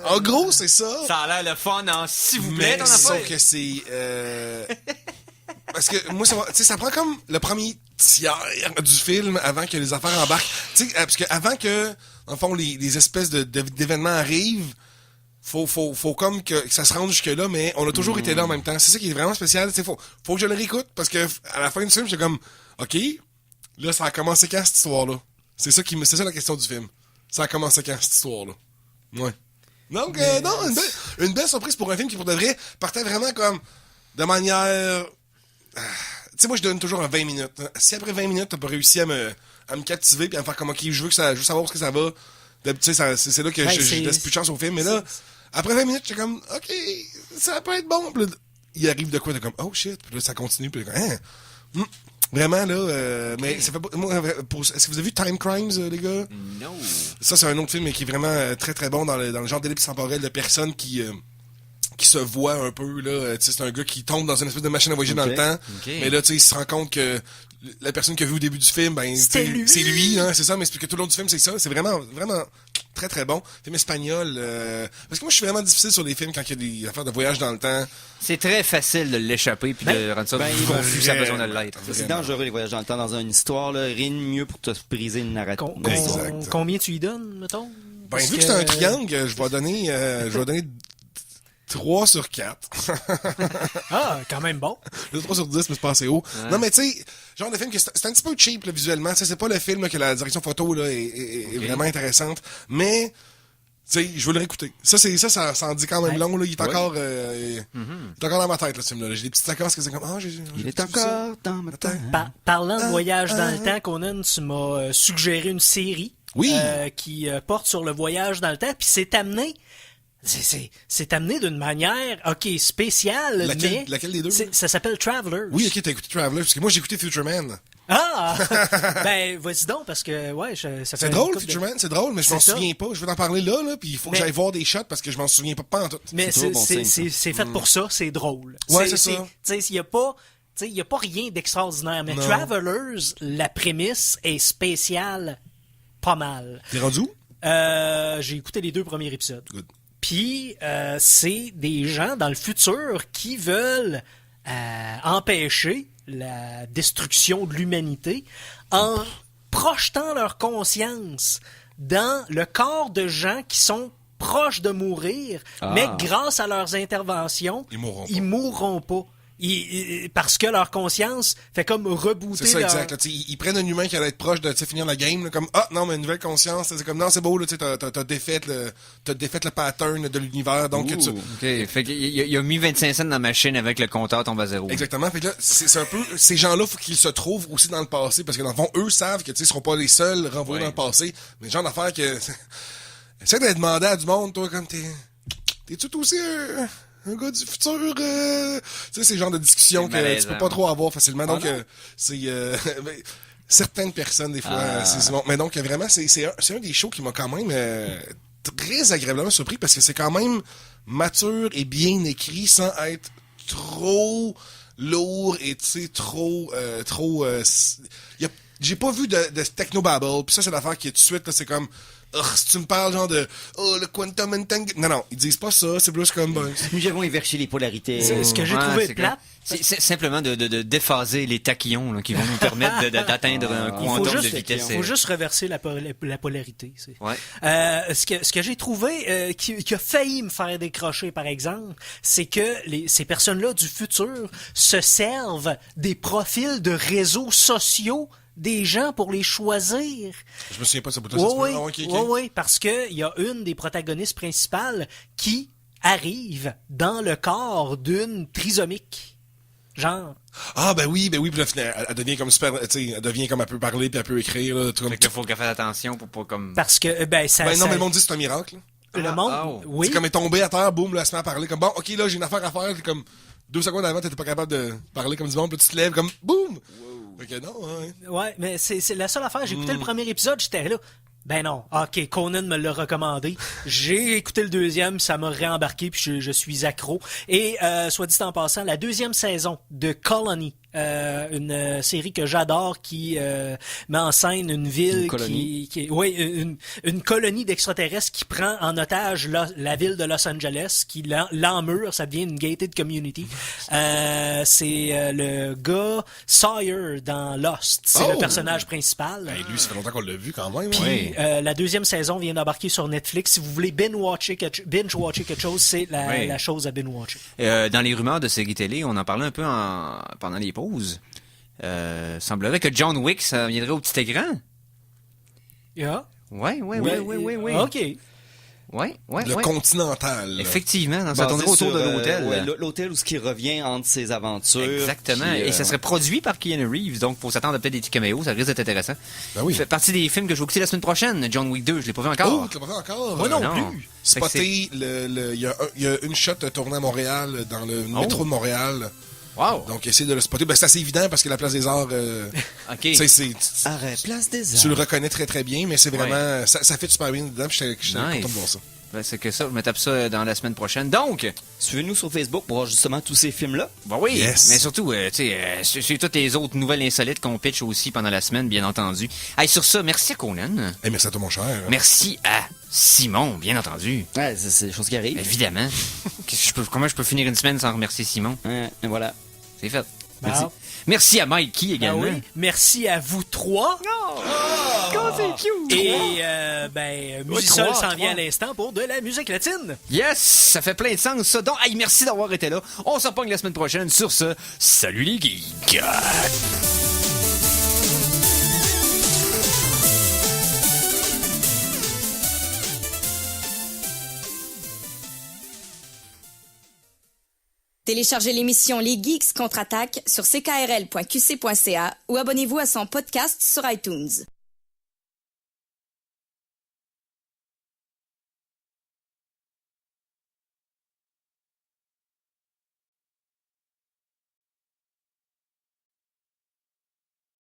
En gros, c'est ça. Ça a l'air le fun en s'il vous plaît, Mais ton sauf affaire. que c'est... Parce que moi, ça prend comme le premier tiers du film avant que les affaires embarquent. Tu sais, parce que avant que, en fond, les espèces d'événements arrivent, faut comme que ça se rende jusque-là, mais on a toujours été là en même temps. C'est ça qui est vraiment spécial. Tu sais, faut que je le réécoute, parce que à la fin du film, j'étais comme, OK, là, ça a commencé quand, cette histoire-là? C'est ça la question du film. Ça a commencé quand, cette histoire-là? Ouais. Donc, non, une belle surprise pour un film qui, pour de vrai, partait vraiment comme de manière... Tu sais, moi, je donne toujours un 20 minutes. Si après 20 minutes, t'as pas réussi à me captiver puis à me faire comme, OK, je veux savoir ce que ça va. Tu sais, c'est là que je laisse plus de chance au film. Mais là, après 20 minutes, j'étais comme, OK, ça peut être bon. Puis là, il arrive de quoi? T'es comme, oh shit. Puis là, ça continue. Puis là, hein? Vraiment, là, mais ça fait pas... Est-ce que vous avez vu Time Crimes, les gars? Non. Ça, c'est un autre film qui est vraiment très, très bon dans le genre d'ellipse temporelle de personnes qui se voient un peu, là. Tu sais, c'est un gars qui tombe dans une espèce de machine à voyager dans le temps. Okay. Mais là, tu sais, il se rend compte que la personne qu'il a vue au début du film, ben, c'est lui, hein, c'est ça, mais c'est que tout le long du film, c'est ça. C'est vraiment, vraiment très, très bon. Film espagnol. Parce que moi, je suis vraiment difficile sur les films quand il y a des affaires de voyage dans le temps. C'est très facile de l'échapper puis de rendre ça confus, ça a besoin de l'être. C'est dangereux les voyages dans le temps dans une histoire, là. Rien de mieux pour te briser une narrative. Exact. Combien tu y donnes, mettons? Ben, vu que c'est un triangle, je vais donner 3 sur 4. Ah, quand même bon. Le 3 sur 10, mais c'est pas assez haut. Ouais. Non, mais tu sais, genre de film que c'est un petit peu cheap, là, visuellement. C'est pas le film là, que la direction photo là, est vraiment intéressante. Mais, tu sais, je veux le réécouter. Ça en dit quand même long, là. Il est encore, il est encore dans ma tête, là, ce film-là. J'ai des petites séquences que c'est comme, il est encore dans ma tête. Parlant de voyage dans le temps, Conan, tu m'as suggéré une série. Oui. Qui porte sur le voyage dans le temps, puis c'est amené d'une manière, spéciale, mais... Laquelle des deux? Ça s'appelle Travelers. Oui, ok, t'as écouté Travelers, parce que moi, j'ai écouté Future Man. Ah! Ben, vas-y donc, parce que, ouais, ça fait... C'est drôle, Future Man, c'est drôle, mais je m'en souviens pas. Je veux t'en parler là, puis il faut que j'aille voir des shots, parce que je m'en souviens pas en tout. Mais c'est fait pour ça, c'est drôle. Ouais, c'est ça. Tu sais, il y a pas rien d'extraordinaire, mais Travelers, la prémisse est spéciale pas mal. T'es rendu où? J'ai écouté les 2 premiers épisodes. Good. Puis, c'est des gens dans le futur qui veulent empêcher la destruction de l'humanité en projetant leur conscience dans le corps de gens qui sont proches de mourir, mais grâce à leurs interventions, ils mourront pas. Parce que leur conscience fait comme rebooter C'est ça, leur... exact. Là, ils prennent un humain qui allait être proche de finir la game, là, comme non, mais une nouvelle conscience. C'est comme non, c'est beau, là, t'as défait le pattern de l'univers. Donc, OK. Fait qu'il a mis 25 cents dans la machine avec le compteur tombe à zéro. Exactement. Fait que là, c'est un peu. Ces gens-là, faut qu'ils se trouvent aussi dans le passé. Parce que dans le fond, eux savent que ils seront pas les seuls renvoyés dans le passé. Mais le genre d'affaires que. Essaie de demander à du monde, toi, comme t'es-tu aussi un gars du futur, tu sais, c'est le genre de discussion que tu peux pas trop avoir facilement. Donc, c'est, certaines personnes, des fois, c'est bon. Mais donc, vraiment, c'est un des shows qui m'a quand même, très agréablement surpris parce que c'est quand même mature et bien écrit sans être trop lourd et, tu sais, trop, j'ai pas vu de technobabble. Puis ça, c'est l'affaire qui est tout de suite, là, c'est comme, si tu me parles genre de le quantum entanglement. Non, ils disent pas ça, c'est plus comme Nous avons inversé les polarités. Ce que j'ai trouvé plate. C'est simplement de déphaser les tachyons là, qui vont nous permettre d'atteindre un quantum de vitesse. Il faut juste reverser la polarité. Ouais. Ce que j'ai trouvé qui a failli me faire décrocher, par exemple, c'est que ces personnes-là du futur se servent des profils de réseaux sociaux des gens pour les choisir. Je me souviens pas de ça pour toi. Oui, parce que il y a une des protagonistes principales qui arrive dans le corps d'une trisomique. Genre. Ah, ben oui, puis là, elle devient comme super, tu sais, elle devient comme elle peut parler puis elle peut écrire, là, Fait qu'il faut qu'elle fasse attention pour pas comme... Parce que, non, mais le monde dit que c'est un miracle, là. Le monde, oui. C'est comme elle est tombée à terre, boum, là, elle se met à parler, comme bon, ok, là, j'ai une affaire à faire, puis comme 2 secondes avant, t'étais pas capable de parler comme du monde, puis tu te lèves, comme boum! Ok, non, Ouais, mais c'est la seule affaire. J'ai écouté le premier épisode, j'étais là. Ben non. OK, Conan me l'a recommandé. J'ai écouté le deuxième, ça m'a réembarqué, puis je suis accro. Et, soit dit en passant, la 2e saison de Colony, une série que j'adore qui met en scène une ville une colonie d'extraterrestres qui prend en otage la ville de Los Angeles, qui l'emmure, ça devient une gated community. C'est le gars Sawyer dans Lost, c'est le personnage principal. Ben, lui, ça fait longtemps qu'on l'a vu quand même. Puis la 2e saison vient d'embarquer sur Netflix. Si vous voulez binge-watcher quelque chose, c'est la chose à binge-watcher. Dans les rumeurs de séries télé, on en parlait un peu pendant les pauses. Semblerait que John Wick, ça viendrait au petit écran. Yeah. Oui. OK. Le Continental. Effectivement, ça tournerait autour de l'hôtel. L'hôtel où ce qui revient entre ses aventures. Exactement. Et ça serait produit par Keanu Reeves, donc pour s'attendre à peut-être des petits caméos, ça risque d'être intéressant. Ben oui. Ça fait partie des films que je vais écouter la semaine prochaine. John Wick 2, je l'ai pas vu encore. Oh, tu l'as pas vu encore? Moi non non. plus. Spoté, il y a une shot tournée à Montréal, dans le métro de Montréal. Wow. Donc, essayez de le spotter. Ben, c'est assez évident parce que la Place des Arts, OK. tu sais, Arrête, Place des Arts. tu le reconnais très très bien, mais c'est vraiment, ça fait super bien dedans, j'étais content de voir ça. Ben, c'est que ça, je me tape ça dans la semaine prochaine. Donc, suivez-nous sur Facebook pour voir justement tous ces films-là. Ben oui, Yes. mais surtout, c'est toutes les autres nouvelles insolites qu'on pitch aussi pendant la semaine, bien entendu. Hey, sur ça, merci à Conan. Hey, merci à toi, mon cher. Merci à Simon, bien entendu. Ouais, c'est des choses qui arrivent. Évidemment. Comment je peux finir une semaine sans remercier Simon? Ouais, et voilà. C'est fait. Ben, Merci. Merci à Mikey également. oui. Merci à vous trois. c'est cute! Et Musisol s'en vient à l'instant pour de la musique latine. Yes! Ça fait plein de sens, ça. Donc, hey, merci d'avoir été là. On s'en pogne la semaine prochaine. Sur ce, salut les geeks! Téléchargez l'émission Les Geeks contre-attaque sur ckrl.qc.ca ou abonnez-vous à son podcast sur iTunes.